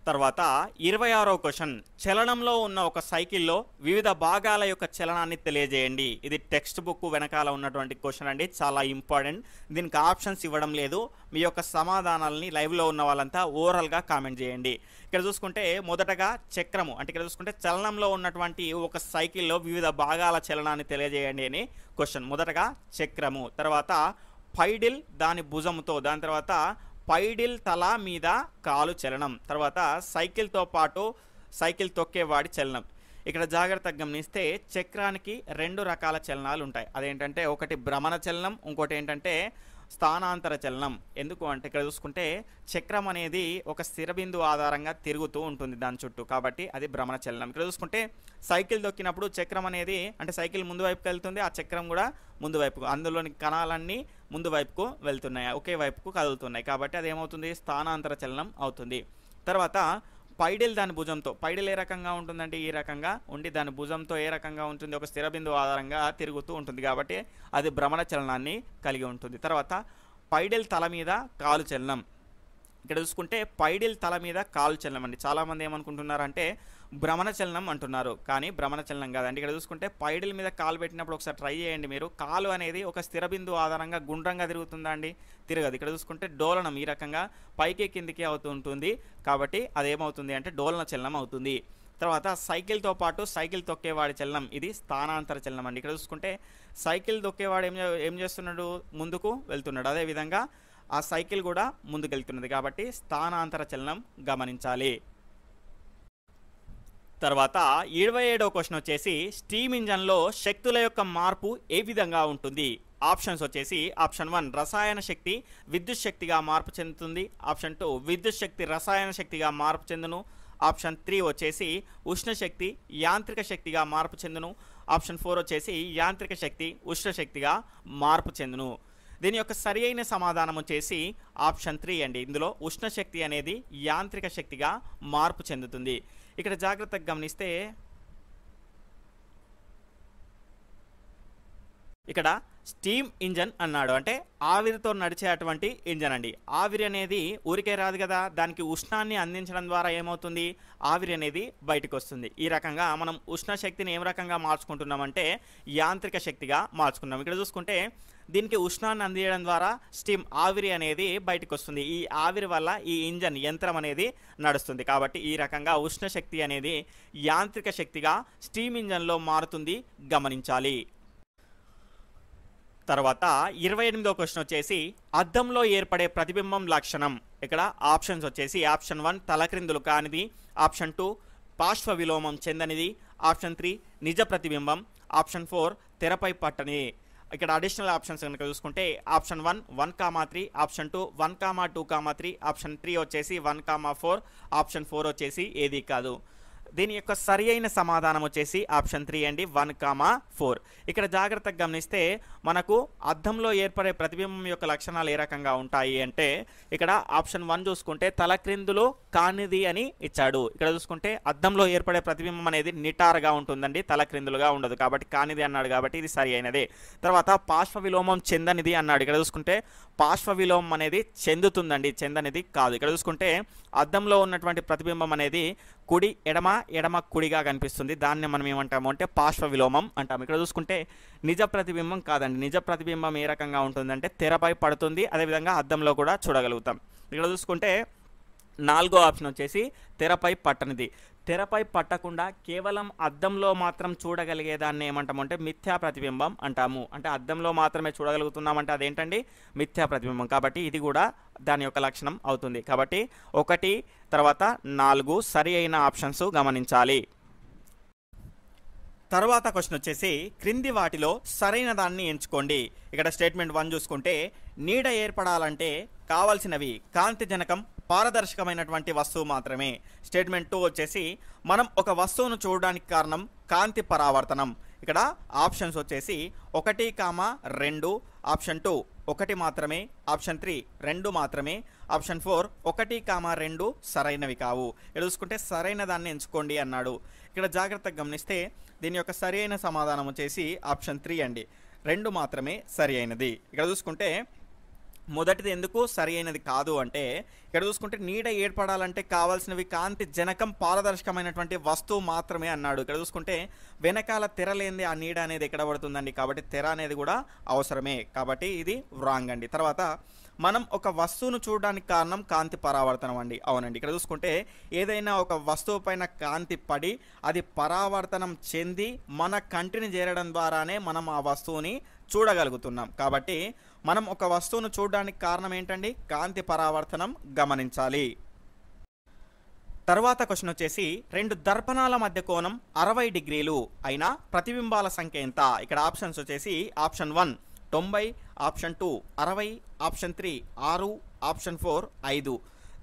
తర్వాత 26వ క్వశ్చన్ చలనంలో ఉన్న ఒక సైకిల్లో వివిధ భాగాల యొక్క చలనాన్ని తెలియజేయండి. ఇది టెక్స్ట్ బుక్ వెనకాల ఉన్నటువంటి క్వశ్చన్ అండి, చాలా ఇంపార్టెంట్. దీనికి ఆప్షన్స్ ఇవ్వడం లేదు. మీ యొక్క సమాధానాలని లైవ్లో ఉన్న వాళ్ళంతా ఓవరాల్గా కామెంట్ చేయండి. ఇక్కడ చూసుకుంటే మొదటగా చక్రము, అంటే ఇక్కడ చూసుకుంటే చలనంలో ఉన్నటువంటి ఒక సైకిల్లో వివిధ భాగాల చలనాన్ని తెలియజేయండి అని క్వశ్చన్. మొదటగా చక్రము, తర్వాత పైడిల్ దాని భుజముతో, దాని తర్వాత పైడిల్ తల మీద కాలు చలనం. తర్వాత సైకిల్తో పాటు సైకిల్ తొక్కేవాడి చలనం. ఇక్కడ జాగ్రత్తగా గమనిస్తే చక్రానికి 2 రకాల చలనాలు ఉంటాయి. అదేంటంటే ఒకటి భ్రమణ చలనం, ఇంకోటి ఏంటంటే స్థానాంతర చలనం. ఎందుకు అంటే ఇక్కడ చూసుకుంటే చక్రం అనేది ఒక స్థిర బిందువు ఆధారంగా తిరుగుతూ ఉంటుంది దాని చుట్టూ, కాబట్టి అది భ్రమణ చలనం. ఇక్కడ చూసుకుంటే సైకిల్ దొక్కినప్పుడు చక్రం అనేది అంటే సైకిల్ ముందు వైపుకి వెళ్తుంది, ఆ చక్రం కూడా ముందు వైపుకు, అందులోని కణాలన్నీ ముందు వైపుకు వెళ్తున్నాయి, ఒకే వైపుకు కదులుతున్నాయి, కాబట్టి అది ఏమవుతుంది, స్థానాంతర చలనం అవుతుంది. తర్వాత పైడిల్ దాని భుజంతో, పైడిల్ ఏ రకంగా ఉంటుందంటే ఈ రకంగా ఉండి దాని భుజంతో ఏ రకంగా ఉంటుంది, ఒక స్థిర బిందువు ఆధారంగా తిరుగుతూ ఉంటుంది, కాబట్టి అది భ్రమణ చలనాన్ని కలిగి ఉంటుంది. తర్వాత పైడిల్ తల మీద కాలు చలనం. ఇక్కడ చూసుకుంటే పైడిల్ తల మీద కాలు చలనం అండి. చాలామంది ఏమనుకుంటున్నారంటే భ్రమణ చలనం అంటున్నారు, కానీ భ్రమణ చలనం కాదండి. ఇక్కడ చూసుకుంటే పైడిల్ మీద కాలు పెట్టినప్పుడు ఒకసారి ట్రై చేయండి మీరు. కాలు అనేది ఒక స్థిర బిందువు ఆధారంగా గుండ్రంగా తిరుగుతుందా అండి, తిరగదు. ఇక్కడ చూసుకుంటే డోలనం ఈ రకంగా పైకి కిందికి అవుతూ ఉంటుంది, కాబట్టి అదేమవుతుంది అంటే డోలన చలనం అవుతుంది. తర్వాత సైకిల్తో పాటు సైకిల్ తొక్కేవాడి చలనం, ఇది స్థానాంతర చలనం అండి. ఇక్కడ చూసుకుంటే సైకిల్ తొక్కేవాడు ఏం చేస్తున్నాడు, ముందుకు వెళ్తున్నాడు, అదేవిధంగా ఆ సైకిల్ కూడా ముందుకెళ్తున్నది, కాబట్టి స్థానాంతర చలనం గమనించాలి. తర్వాత 27వ క్వశ్చన్ వచ్చేసి స్టీమ్ ఇంజన్లో శక్తుల యొక్క మార్పు ఏ విధంగా ఉంటుంది. ఆప్షన్స్ వచ్చేసి ఆప్షన్ 1 రసాయన శక్తి విద్యుత్ శక్తిగా మార్పు చెందుతుంది, ఆప్షన్ 2 విద్యుత్ శక్తి రసాయన శక్తిగా మార్పు చెందును, ఆప్షన్ 3 వచ్చేసి ఉష్ణశక్తి యాంత్రిక శక్తిగా మార్పు చెందును, ఆప్షన్ 4 వచ్చేసి యాంత్రిక శక్తి ఉష్ణశక్తిగా మార్పు చెందును. దీని యొక్క సరి అయిన సమాధానం వచ్చేసి ఆప్షన్ 3 అండి. ఇందులో ఉష్ణశక్తి అనేది యాంత్రిక శక్తిగా మార్పు చెందుతుంది. ఇక్కడ జాగ్రత్తగా గమనిస్తే ఇక్కడ స్టీమ్ ఇంజన్ అన్నాడు, అంటే ఆవిరితో నడిచే అటువంటి ఇంజన్ అండి. ఆవిరి అనేది ఊరికే రాదు కదా, దానికి ఉష్ణాన్ని అందించడం ద్వారా ఏమవుతుంది, ఆవిరి అనేది బయటకు వస్తుంది. ఈ రకంగా మనం ఉష్ణశక్తిని ఏం రకంగా మార్చుకుంటున్నామంటే యాంత్రిక శక్తిగా మార్చుకున్నాం. ఇక్కడ చూసుకుంటే దీనికి ఉష్ణాన్ని అందించడం ద్వారా స్టీమ్ ఆవిరి అనేది బయటకు వస్తుంది. ఈ ఆవిరి వల్ల ఈ ఇంజన్ యంత్రం అనేది నడుస్తుంది, కాబట్టి ఈ రకంగా ఉష్ణశక్తి అనేది యాంత్రిక శక్తిగా స్టీమ్ ఇంజన్లో మారుతుంది, గమనించాలి. తర్వాత 28వ క్వశ్చన్ వచ్చేసి అద్దంలో ఏర్పడే ప్రతిబింబం లక్షణం. ఇక్కడ ఆప్షన్స్ వచ్చేసి ఆప్షన్ 1 తలక్రిందులు కానిది, ఆప్షన్ 2 పార్శ్వ విలోమం చెందనిది, ఆప్షన్ 3 నిజ ప్రతిబింబం, ఆప్షన్ 4 తెరపై పట్టని. ఇక్కడ అడిషనల్ ఆప్షన్స్ కనుక చూసుకుంటే ఆప్షన్ 1 1,3, ఆప్షన్ 2 1,2,3, ఆప్షన్ 3 వచ్చేసి 1,4, ఆప్షన్ 4 వచ్చేసి ఏది కాదు. దీని యొక్క సరి అయిన సమాధానం వచ్చేసి ఆప్షన్ 3 అండి, 1,4. ఇక్కడ జాగ్రత్తగా గమనిస్తే మనకు అద్దంలో ఏర్పడే ప్రతిబింబం యొక్క లక్షణాలు ఏ రకంగా ఉంటాయి అంటే ఇక్కడ ఆప్షన్ 1 చూసుకుంటే తలక్రిందులు కానిది అని ఇచ్చాడు. ఇక్కడ చూసుకుంటే అద్దంలో ఏర్పడే ప్రతిబింబం అనేది నిటారుగా ఉంటుందండి, తలక్రిందులుగా ఉండదు, కాబట్టి కానిది అన్నాడు, కాబట్టి ఇది సరి అయినదే. తర్వాత పార్శ్వ విలోమం చెందనిది అన్నాడు. ఇక్కడ చూసుకుంటే పార్శ్వ విలోమం అనేది చెందుతుందండి, చెందనిది కాదు. ఇక్కడ చూసుకుంటే అద్దంలో ఉన్నటువంటి ప్రతిబింబం అనేది కుడి ఎడమ ఎడమ కుడిగా కనిపిస్తుంది, దాన్ని మనం ఏమంటాము అంటే పార్శ్వ విలోమం అంటాము. ఇక్కడ చూసుకుంటే నిజ ప్రతిబింబం కాదండి, నిజ ప్రతిబింబం ఏ రకంగా ఉంటుందంటే తెరపై పడుతుంది, అదేవిధంగా అద్దంలో కూడా చూడగలుగుతాం. ఇక్కడ చూసుకుంటే 4వ ఆప్షన్ వచ్చేసి తెరపై పట్టనిది. తెరపై పట్టకుండా కేవలం అద్దంలో మాత్రం చూడగలిగేదాన్ని ఏమంటామంటే మిథ్యా ప్రతిబింబం అంటాము. అంటే అద్దంలో మాత్రమే చూడగలుగుతున్నామంటే అదేంటండి, మిథ్యా ప్రతిబింబం, కాబట్టి ఇది కూడా దాని యొక్క లక్షణం అవుతుంది. కాబట్టి 1 తర్వాత 4 సరి అయిన ఆప్షన్స్ గమనించాలి. తర్వాత క్వశ్చన్ వచ్చేసి క్రింది వాటిలో సరైన దాన్ని ఎంచుకోండి. ఇక్కడ స్టేట్మెంట్ 1 చూసుకుంటే నీడ ఏర్పడాలంటే కావాల్సినవి కాంతిజనకం పారదర్శకమైనటువంటి వస్తువు మాత్రమే. స్టేట్మెంట్ 2 వచ్చేసి మనం ఒక వస్తువును చూడడానికి కారణం కాంతి పరావర్తనం. ఇక్కడ ఆప్షన్స్ వచ్చేసి 1,2, ఆప్షన్ 2 1 మాత్రమే, ఆప్షన్ 3 2 మాత్రమే, ఆప్షన్ 4 1,2 సరైనవి కావు. ఇక్కడ చూసుకుంటే సరైన దాన్ని ఎంచుకోండి అన్నాడు. ఇక్కడ జాగ్రత్తగా గమనిస్తే దీని యొక్క సరి అయిన సమాధానం వచ్చేసి ఆప్షన్ 3 అండి, 2 మాత్రమే సరి అయినది. ఇక్కడ చూసుకుంటే మొదటిది ఎందుకు సరి అయినది కాదు అంటే ఇక్కడ చూసుకుంటే నీడ ఏర్పడాలంటే కావాల్సినవి కాంతి జనకం పారదర్శకమైనటువంటి వస్తువు మాత్రమే అన్నాడు. ఇక్కడ చూసుకుంటే వెనకాల తెర లేనిది ఆ నీడ అనేది ఎక్కడ పడుతుందండి, కాబట్టి తెర అనేది కూడా అవసరమే, కాబట్టి ఇది రాంగ్ అండి. తర్వాత మనం ఒక వస్తువును చూడడానికి కారణం కాంతి పరావర్తనం అండి, అవునండి. ఇక్కడ చూసుకుంటే ఏదైనా ఒక వస్తువు పైన కాంతి పడి అది పరావర్తనం చెంది మన కంటిని చేరడం ద్వారానే మనం ఆ వస్తువుని చూడగలుగుతున్నాం. కాబట్టి మనం ఒక వస్తువును చూడడానికి కారణం ఏంటండి? కాంతి పరావర్తనం గమనించాలి. తర్వాత క్వశ్చన్ వచ్చేసి 2 దర్పణాల మధ్య కోణం 60 డిగ్రీలు అయినా ప్రతిబింబాల సంఖ్య ఎంత? ఇక్కడ ఆప్షన్స్ వచ్చేసి ఆప్షన్ 1 90, ఆప్షన్ 2 60, ఆప్షన్ 3 6, ఆప్షన్ 4 5.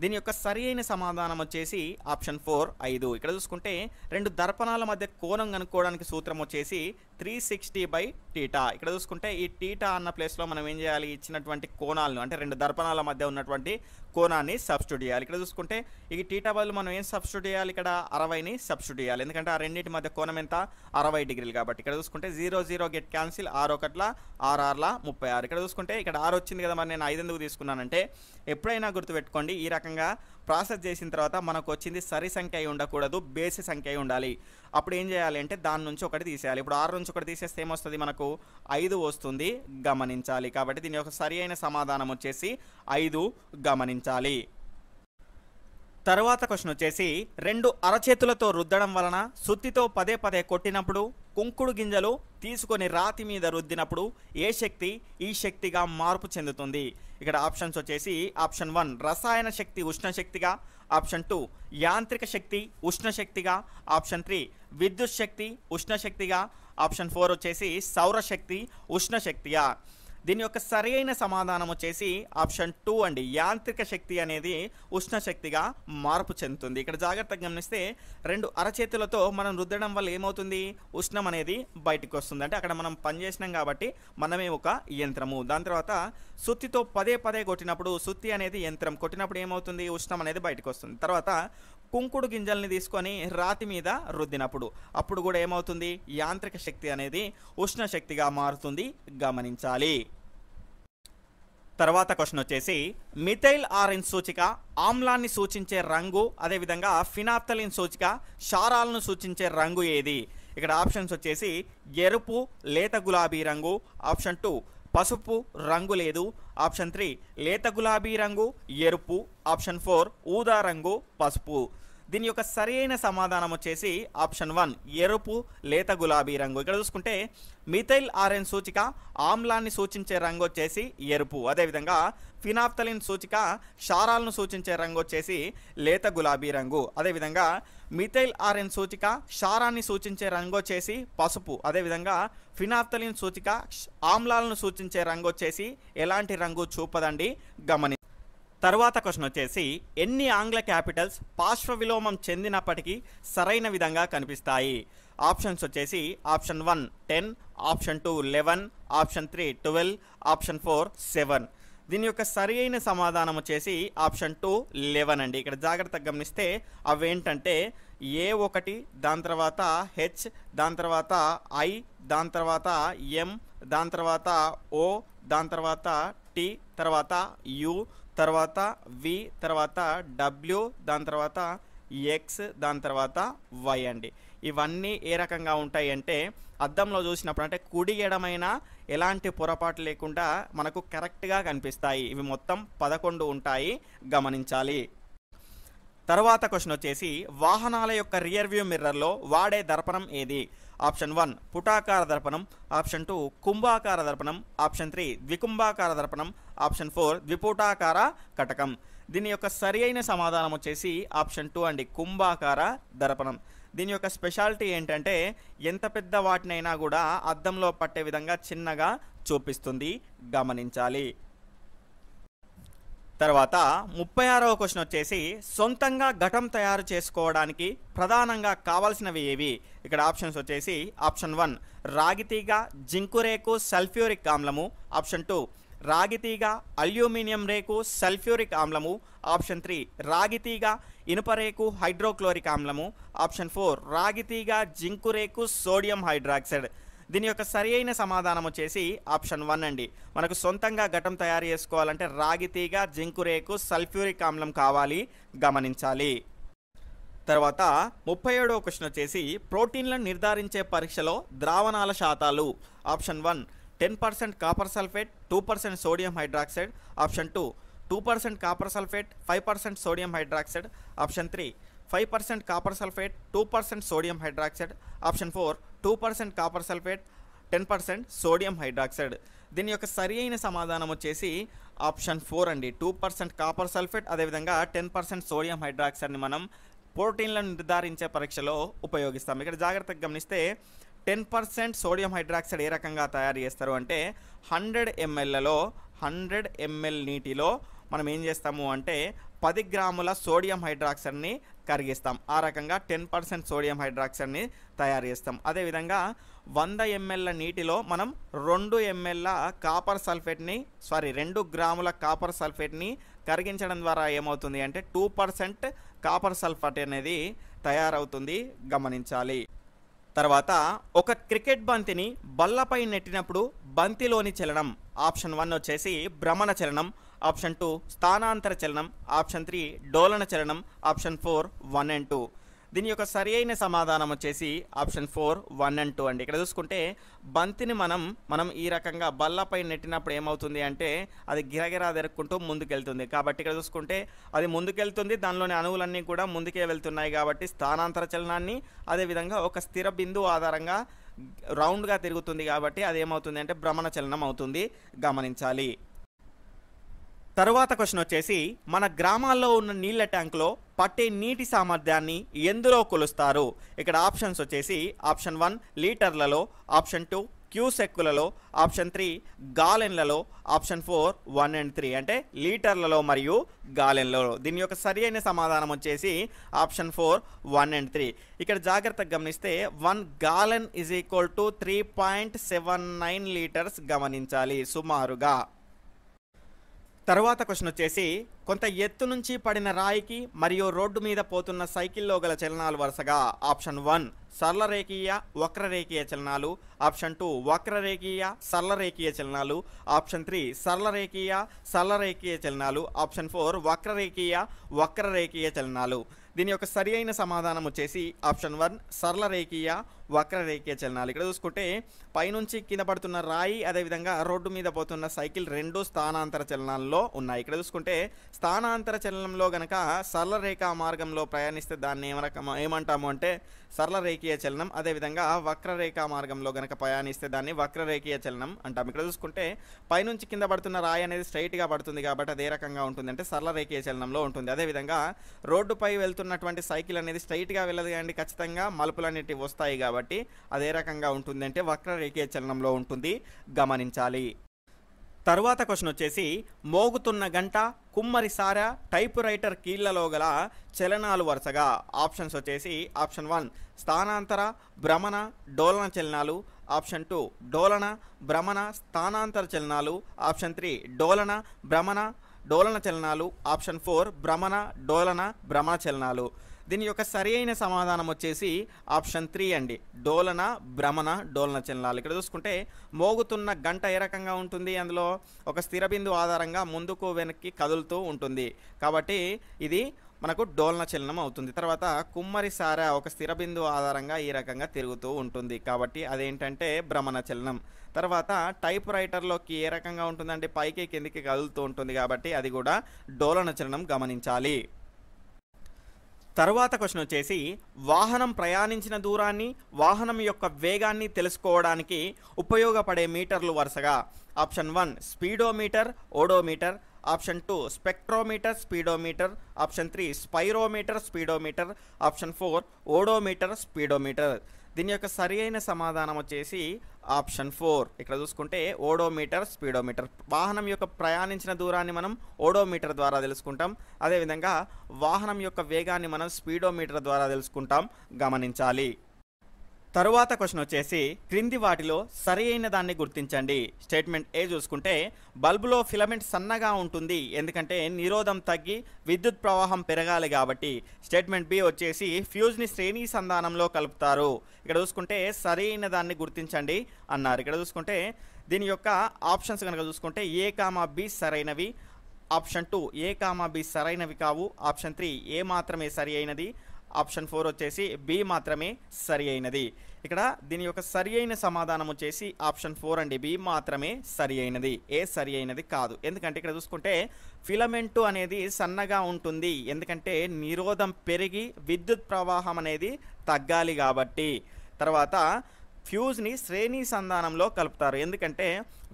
దీని యొక్క సరి అయిన సమాధానం వచ్చేసి ఆప్షన్ 4 5. ఇక్కడ చూసుకుంటే 2 దర్పణాల మధ్య కోణం కనుక్కోవడానికి సూత్రం వచ్చేసి 360/θ. ఇక్కడ చూసుకుంటే ఈ θ అన్న ప్లేస్లో మనం ఏం చేయాలి? ఇచ్చినటువంటి కోణాలను అంటే 2 దర్పణాల మధ్య ఉన్నటువంటి కోణాన్ని సబ్స్టిట్యూట్ చేయాలి. ఇక్కడ చూసుకుంటే ఈ θ బదులు మనం ఏం సబ్స్టిట్యూట్ చేయాలి? ఇక్కడ 60ని సబ్స్టిట్యూట్ చేయాలి. ఎందుకంటే ఆ రెండింటి మధ్య కోణం ఎంత? 60 డిగ్రీలు కాబట్టి. ఇక్కడ చూసుకుంటే 0 0 గెట్ క్యాన్సిల్, 6 1 6 6 36. ఇక్కడ చూసుకుంటే ఇక్కడ 6 వచ్చింది కదా, మరి నేను 5 ఎందుకు తీసుకున్నానంటే ఎప్పుడైనా గుర్తుపెట్టుకోండి, ఈ రకంగా ప్రాసెస్ చేసిన తర్వాత మనకు వచ్చింది సరి సంఖ్య అయి ఉండకూడదు, బేసి సంఖ్య అయి ఉండాలి. అప్పుడు ఏం చేయాలి అంటే దాని నుంచి ఒకటి తీసేయాలి. ఇప్పుడు 6 నుంచి ఒకటి తీసేస్తే ఏమొస్తుంది? మనకు 5 వస్తుంది, గమనించాలి. కాబట్టి దీని యొక్క సరి అయిన సమాధానం వచ్చేసి 5 గమనించాలి. తర్వాత క్వశ్చన్ వచ్చేసి 2 అరచేతులతో రుద్దడం వలన సుత్తితో పదే పదే కొట్టినప్పుడు కుంకుడు గింజలు తీసుకొని రాతి మీద రుద్దినప్పుడు ఏ శక్తి ఈ శక్తిగా మార్పు చెందుతుంది? ఇక్కడ ఆప్షన్స్ వచ్చేసి ఆప్షన్ 1 రసాయన శక్తి ఉష్ణశక్తిగా, ఆప్షన్ 2 యాంత్రిక శక్తి ఉష్ణశక్తిగా, ఆప్షన్ 3 విద్యుత్ శక్తి ఉష్ణశక్తిగా, ఆప్షన్ 4 వచ్చేసి సౌరశక్తి ఉష్ణశక్తిగా. దీని యొక్క సరైన సమాధానం వచ్చేసి ఆప్షన్ 2 అండి. యాంత్రిక శక్తి అనేది ఉష్ణశక్తిగా మార్పు చెందుతుంది. ఇక్కడ జాగ్రత్తగా గమనిస్తే 2 అరచేతులతో మనం రుద్దడం వల్ల ఏమవుతుంది? ఉష్ణం అనేది బయటకు వస్తుంది. అంటే అక్కడ మనం పనిచేసినాం కాబట్టి మనమే ఒక యంత్రము. దాని తర్వాత సుత్తితో పదే పదే కొట్టినప్పుడు, సుత్తి అనేది యంత్రం, కొట్టినప్పుడు ఏమవుతుంది? ఉష్ణం అనేది బయటకు వస్తుంది. తర్వాత కుంకుడు గింజల్ని తీసుకొని రాతి మీద రుద్దినప్పుడు అప్పుడు కూడా ఏమవుతుంది? యాంత్రిక శక్తి అనేది ఉష్ణశక్తిగా మారుతుంది, గమనించాలి. తర్వాత క్వశ్చన్ వచ్చేసి మిథైల్ ఆరెంజ్ సూచిక ఆమ్లాన్ని సూచించే రంగు, అదేవిధంగా ఫినాప్థలిన్ సూచిక క్షారాలను సూచించే రంగు ఏది? ఇక్కడ ఆప్షన్స్ వచ్చేసి ఎరుపు లేత గులాబీ రంగు, ఆప్షన్ 2 పసుపు రంగు లేదు, ఆప్షన్ 3 లేత గులాబీ రంగు ఎరుపు, ఆప్షన్ 4 ఊదా రంగు పసుపు. దీని యొక్క సరైన సమాధానం వచ్చేసి ఆప్షన్ 1 ఎరుపు లేత గులాబీ రంగు. ఇక్కడ చూసుకుంటే మిథైల్ ఆరెంజ్ సూచిక ఆమ్లాన్ని సూచించే రంగు వచ్చేసి ఎరుపు, అదేవిధంగా ఫినాప్థలిన్ సూచిక క్షారాలను సూచించే రంగు వచ్చేసి లేత గులాబీ రంగు, అదేవిధంగా మిథైల్ ఆరెంజ్ సూచిక క్షారాన్ని సూచించే రంగు వచ్చేసి పసుపు, అదేవిధంగా ఫినాప్థలిన్ సూచిక ఆమ్లాలను సూచించే రంగు వచ్చేసి ఎలాంటి రంగు చూపదండి, గమని. తర్వాత క్వశ్చన్ వచ్చేసి ఎన్ని ఆంగ్ల క్యాపిటల్స్ పార్శ్వ విలోమం చెందినప్పటికీ సరైన విధంగా కనిపిస్తాయి? ఆప్షన్స్ వచ్చేసి ఆప్షన్ 1 10, ఆప్షన్ 2 11, ఆప్షన్ 3 12, ఆప్షన్ 4 7. దీని యొక్క సరి అయిన సమాధానం వచ్చేసి ఆప్షన్ 2 11 అండి. ఇక్కడ జాగ్రత్తగా గమనిస్తే అవేంటంటే A1, దాని తర్వాత H, దాని తర్వాత I, దాని తర్వాత M, దాని తర్వాత O, దాని తర్వాత T, తర్వాత U, తర్వాత V, తర్వాత W, దాని తర్వాత X, దాని తర్వాత Y అండి. ఇవన్నీ ఏ రకంగా ఉంటాయి అంటే అద్దంలో చూసినప్పుడు అంటే కుడి ఎడమైన ఎలాంటి పొరపాటు లేకుండా మనకు కరెక్ట్గా కనిపిస్తాయి. ఇవి మొత్తం 11 ఉంటాయి, గమనించాలి. తర్వాత క్వశ్చన్ వచ్చేసి వాహనాల యొక్క రియర్ వ్యూ మిర్రర్లో వాడే దర్పణం ఏది? ఆప్షన్ 1 పుటాకార దర్పణం, ఆప్షన్ 2 కుంభాకార దర్పణం, ఆప్షన్ 3 ద్వికుంభాకార దర్పణం, ఆప్షన్ 4 ద్విపుటాకార కటకం. దీని యొక్క సరి అయిన సమాధానం వచ్చేసి ఆప్షన్ 2 అండి, కుంభాకార దర్పణం. దీని యొక్క స్పెషాలిటీ ఏంటంటే ఎంత పెద్ద వాటినైనా కూడా అద్దంలో పట్టే విధంగా చిన్నగా చూపిస్తుంది, గమనించాలి. తర్వాత 36వ క్వశ్చన్ వచ్చేసి సొంతంగా ఘటం తయారు చేసుకోవడానికి ప్రధానంగా కావాల్సినవి ఏవి? ఇక్కడ ఆప్షన్స్ వచ్చేసి ఆప్షన్ 1 రాగితీగ, జింకు రేకు, సల్ఫ్యూరిక్ ఆమ్లము, ఆప్షన్ 2 రాగితీగ, అల్యూమినియం రేకు, సల్ఫ్యూరిక్ ఆమ్లము, ఆప్షన్ 3 రాగితీగ, ఇనుప రేకు, హైడ్రోక్లోరిక్ ఆమ్లము, ఆప్షన్ 4 రాగితీగ, జింకు రేకు, సోడియం హైడ్రాక్సైడ్. దీని యొక్క సరి అయిన సమాధానం వచ్చేసి ఆప్షన్ 1 అండి. మనకు సొంతంగా ఘటం తయారు చేసుకోవాలంటే రాగితీగ, జింకు రేకు, సల్ఫ్యూరిక్ ఆమ్లం కావాలి, గమనించాలి. తర్వాత 37వ క్వశ్చన్ వచ్చేసి ప్రోటీన్లను నిర్ధారించే పరీక్షలో ద్రావణాల శాతాలు. Option 1 10% copper sulphate, 2% sodium hydroxide, option 2 2% copper sulphate, 5% sodium hydroxide, option 3 5% copper sulphate, 2% sodium hydroxide, option 4 2% copper sulphate, 10% sodium hydroxide. దీని యొక్క సరి అయిన సమాధానం వచ్చేసి ఆప్షన్ 4 అండి. 2% కాపర్ సల్ఫేట్ అదేవిధంగా 10% సోడియం హైడ్రాక్సైడ్ని మనం ప్రోటీన్లను నిర్ధారించే పరీక్షలో ఉపయోగిస్తాం. ఇక్కడ జాగ్రత్తగా గమనిస్తే 10% సోడియం హైడ్రాక్సైడ్ ఏ రకంగా తయారు చేస్తారు అంటే 100 ml నీటిలో మనం ఏం చేస్తాము అంటే 10 గ్రాముల సోడియం హైడ్రాక్సైడ్ని కరిగిస్తాం. ఆ రకంగా 10% సోడియం హైడ్రాక్సైడ్ని తయారు చేస్తాం. అదేవిధంగా 100 ml నీటిలో మనం 2 గ్రాముల కాపర్ సల్ఫేట్ని కరిగించడం ద్వారా ఏమవుతుంది అంటే 2% కాపర్ సల్ఫేట్ అనేది తయారవుతుంది, గమనించాలి. తర్వాత ఒక క్రికెట్ బంతిని బల్లపై నెట్టినప్పుడు బంతిలోని చలనం ఆప్షన్ 1 వచ్చేసి భ్రమణ చలనం, ఆప్షన్ 2 స్థానాంతర చలనం, ఆప్షన్ 3 డోలన చలనం, ఆప్షన్ 4 1 and 2. దీని యొక్క సరి అయిన సమాధానం వచ్చేసి ఆప్షన్ 4 1 and 2 అండి. ఇక్కడ చూసుకుంటే బంతిని మనం ఈ రకంగా బల్లపై నెట్టినప్పుడు ఏమవుతుంది అంటే అది గిరగిరా తిరుక్కుంటూ ముందుకెళ్తుంది. కాబట్టి ఇక్కడ చూసుకుంటే అది ముందుకెళ్తుంది, దానిలోని అణువులన్నీ కూడా ముందుకే వెళ్తున్నాయి కాబట్టి స్థానాంతర చలనాన్ని, అదేవిధంగా ఒక స్థిర బిందువు ఆధారంగా రౌండ్గా తిరుగుతుంది కాబట్టి అది ఏమవుతుంది అంటే భ్రమణ చలనం అవుతుంది, గమనించాలి. తరువాత క్వశ్చన్ వచ్చేసి మన గ్రామాల్లో ఉన్న నీళ్ళ ట్యాంకులో పట్టే నీటి సామర్థ్యాన్ని ఎందులో కొలుస్తారు? ఇక్కడ ఆప్షన్స్ వచ్చేసి ఆప్షన్ 1 లీటర్లలో, ఆప్షన్ 2 క్యూసెక్కులలో, ఆప్షన్ 3 గాలెన్లలో, ఆప్షన్ 4 1 and 3 అంటే లీటర్లలో మరియు గాలెన్లలో. దీని యొక్క సరి అయిన సమాధానం వచ్చేసి ఆప్షన్ 4 1 and 3. ఇక్కడ జాగ్రత్తగా గమనిస్తే 1 Galen is equal to 3.79 litres, గమనించాలి సుమారుగా. తర్వాత క్వశ్చన్ వచ్చేసి కొంత ఎత్తు నుంచి పడిన రాయికి మరియు రోడ్డు మీద పోతున్న సైకిల్లో గల చలనాలు వరుసగా ఆప్షన్ 1 సరళరేఖీయ వక్రరేఖీయ చలనాలు, ఆప్షన్ 2 వక్రరేఖీయ సరళరేఖీయ చలనాలు, ఆప్షన్ 3 సరళరేఖీయ చలనాలు, ఆప్షన్ 4 వక్రరేఖీయ చలనాలు. దీని యొక్క సరి అయిన సమాధానం వచ్చేసి ఆప్షన్ 1 సరళరేఖీయ వక్రరేఖీయ చలనాలు. ఇక్కడ చూసుకుంటే పైనుంచి కింద పడుతున్న రాయి అదేవిధంగా రోడ్డు మీద పోతున్న సైకిల్ రెండు స్థానాంతర చలనాల్లో ఉన్నాయి. ఇక్కడ చూసుకుంటే స్థానాంతర చలనంలో గనక సరళరేఖా మార్గంలో ప్రయాణిస్తే దాన్ని ఏమంటాము అంటే సరళరేఖీయ చలనం, అదేవిధంగా వక్రరేఖా మార్గంలో గనక ప్రయాణిస్తే దాన్ని వక్రరేఖీయ చలనం అంటాం. ఇక్కడ చూసుకుంటే పైనుంచి కింద పడుతున్న రాయి అనేది స్ట్రైట్గా పడుతుంది కాబట్టి అది ఏ రకంగా ఉంటుంది అంటే సరళరేఖీయ చలనంలో ఉంటుంది. అదేవిధంగా రోడ్డుపై వెళ్తున్నటువంటి సైకిల్ అనేది స్ట్రైట్గా వెళ్ళదు కానీ ఖచ్చితంగా మలుపులన్నిటి వస్తాయి కాబట్టి అదే రకంగా ఉంటుంది అంటే వక్రరేఖీయ చలనంలో ఉంటుంది, గమనించాలి. తరువాత క్వశ్చన్ వచ్చేసి మోగుతున్న గంట, కుమ్మరి సార, టైపు రైటర్ కీళ్లలో గల చలనాలు వరుసగా ఆప్షన్స్ వచ్చేసి ఆప్షన్ 1 స్థానాంతర భ్రమణ డోలన చలనాలు, ఆప్షన్ 2 డోలన భ్రమణ స్థానాంతర చలనాలు, ఆప్షన్ 3 డోలన భ్రమణ డోలన చలనాలు, ఆప్షన్ 4 భ్రమణ డోలన భ్రమణ చలనాలు. దీని యొక్క సరి అయిన సమాధానం వచ్చేసి ఆప్షన్ 3 అండి, డోలన భ్రమణ డోలన చలనాలు. ఇక్కడ చూసుకుంటే మోగుతున్న గంట ఏ రకంగా ఉంటుంది, అందులో ఒక స్థిర బిందువు ఆధారంగా ముందుకు వెనక్కి కదులుతూ ఉంటుంది కాబట్టి ఇది మనకు డోలన చలనం అవుతుంది. తర్వాత కుమ్మరి సార ఒక స్థిర బిందువు ఆధారంగా ఈ రకంగా తిరుగుతూ ఉంటుంది కాబట్టి అదేంటంటే భ్రమణ చలనం. తర్వాత టైప్ రైటర్లోకి ఏ రకంగా ఉంటుందంటే పైకి కిందికి కదులుతూ ఉంటుంది కాబట్టి అది కూడా డోలన చలనం, గమనించాలి. తరువాత క్వశ్చన్ వచ్చేసి వాహనం ప్రయాణించిన దూరాన్ని, వాహనం యొక్క వేగాన్ని తెలుసుకోవడానికి ఉపయోగపడే మీటర్లు వరుసగా option 1 speedometer odometer, option 2 spectrometer speedometer, option 3 spirometer speedometer, option 4 odometer speedometer. దీని యొక్క సరి అయిన సమాధానం వచ్చేసి ఆప్షన్ 4. ఇక్కడ చూసుకుంటే ఓడోమీటర్ స్పీడోమీటర్. వాహనం యొక్క ప్రయాణించిన దూరాన్ని మనం ఓడోమీటర్ ద్వారా తెలుసుకుంటాం, అదేవిధంగా వాహనం యొక్క వేగాన్ని మనం స్పీడోమీటర్ ద్వారా తెలుసుకుంటాం, గమనించాలి. తరువాత క్వశ్చన్ వచ్చేసి క్రింది వాటిలో సరి అయిన దాన్ని గుర్తించండి. స్టేట్మెంట్ ఏ చూసుకుంటే బల్బులో ఫిలమెంట్ సన్నగా ఉంటుంది ఎందుకంటే నిరోధం తగ్గి విద్యుత్ ప్రవాహం పెరగాలి కాబట్టి. స్టేట్మెంట్ బి వచ్చేసి ఫ్యూజ్ని శ్రేణి సంధానంలో కలుపుతారు. ఇక్కడ చూసుకుంటే సరి అయిన దాన్ని గుర్తించండి అన్నారు. ఇక్కడ చూసుకుంటే దీని యొక్క ఆప్షన్స్ కనుక చూసుకుంటే ఏ కామా బి సరైనవి, ఆప్షన్ 2 ఏ కామా బి సరైనవి కావు, ఆప్షన్ 3 ఏ మాత్రమే సరి అయినది, ఆప్షన్ 4 వచ్చేసి బి మాత్రమే సరి అయినది. ఇక్కడ దీని యొక్క సరి అయిన సమాధానం వచ్చేసి ఆప్షన్ 4 అండి, బి మాత్రమే సరి అయినది, ఏ సరి అయినది కాదు. ఎందుకంటే ఇక్కడ చూసుకుంటే ఫిలమెంటు అనేది సన్నగా ఉంటుంది ఎందుకంటే నిరోధం పెరిగి విద్యుత్ ప్రవాహం అనేది తగ్గాలి కాబట్టి. తర్వాత ఫ్యూజ్ని శ్రేణి సంధానంలో కలుపుతారు. ఎందుకంటే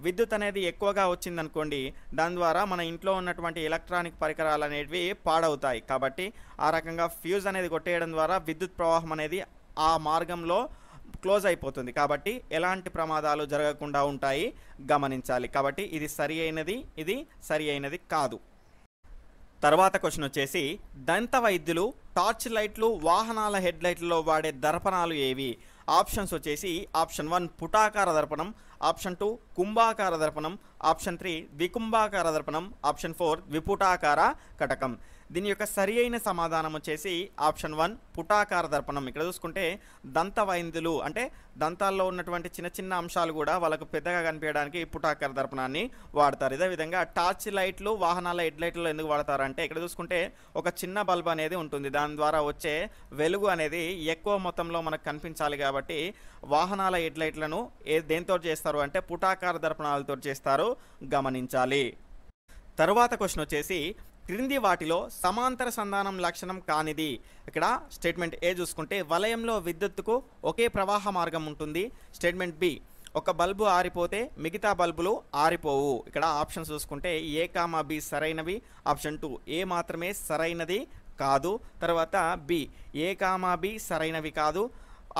విద్యుత్ అనేది ఎక్కువగా వచ్చిందనుకోండి, దాని ద్వారా మన ఇంట్లో ఉన్నటువంటి ఎలక్ట్రానిక్ పరికరాలు అనేటివి పాడవుతాయి. కాబట్టి ఆ రకంగా ఫ్యూజ్ అనేది కొట్టేయడం ద్వారా విద్యుత్ ప్రవాహం అనేది ఆ మార్గంలో క్లోజ్ అయిపోతుంది. కాబట్టి ఎలాంటి ప్రమాదాలు జరగకుండా ఉంటాయి, గమనించాలి. కాబట్టి ఇది సరి అయినది, ఇది సరి అయినది కాదు. తర్వాత క్వశ్చన్ వచ్చేసి, దంత వైద్యులు టార్చ్ లైట్లు, వాహనాల హెడ్ లైట్లలో వాడే దర్పణాలు ఏవి? ఆప్షన్స్ వచ్చేసి ఆప్షన్ 1 పుటాకార దర్పణం, ఆప్షన్ 2 కుంభాకార దర్పణం, ఆప్షన్ 3 ద్వికుంభాకార దర్పణం, ఆప్షన్ 4 విపుటాకార కటకం. దీని యొక్క సరి అయిన సమాధానం వచ్చేసి ఆప్షన్ 1 పుటాకార దర్పణం. ఇక్కడ చూసుకుంటే దంత వైద్యులు అంటే దంతాల్లో ఉన్నటువంటి చిన్న చిన్న అంశాలు కూడా వాళ్ళకు పెద్దగా కనిపించడానికి పుటాకార దర్పణాన్ని వాడతారు. ఇదే విధంగా టార్చ్ లైట్లు, వాహనాల హెడ్ లైట్లలో ఎందుకు వాడతారంటే ఇక్కడ చూసుకుంటే ఒక చిన్న బల్బ్ అనేది ఉంటుంది, దాని ద్వారా వచ్చే వెలుగు అనేది ఎక్కువ మొత్తంలో మనకు కనిపించాలి. కాబట్టి వాహనాల హెడ్ లైట్లను దేంతో చేస్తారు అంటే పుటాకార దర్పణాలతో చేస్తారు, గమనించాలి. తరువాత క్వశ్చన్ వచ్చేసి, క్రింది వాటిలో సమాంతర సంధానం లక్షణం కానిది. ఇక్కడ స్టేట్మెంట్ ఏ చూసుకుంటే వలయంలో విద్యుత్తుకు ఒకే ప్రవాహ మార్గం ఉంటుంది. స్టేట్మెంట్ బి, ఒక బల్బు ఆరిపోతే మిగతా బల్బులు ఆరిపోవు. ఇక్కడ ఆప్షన్స్ చూసుకుంటే ఏ కామా బి సరైనవి, ఆప్షన్ 2 ఏ మాత్రమే సరైనది కాదు, తర్వాత బి ఏ కామా బి సరైనవి కాదు,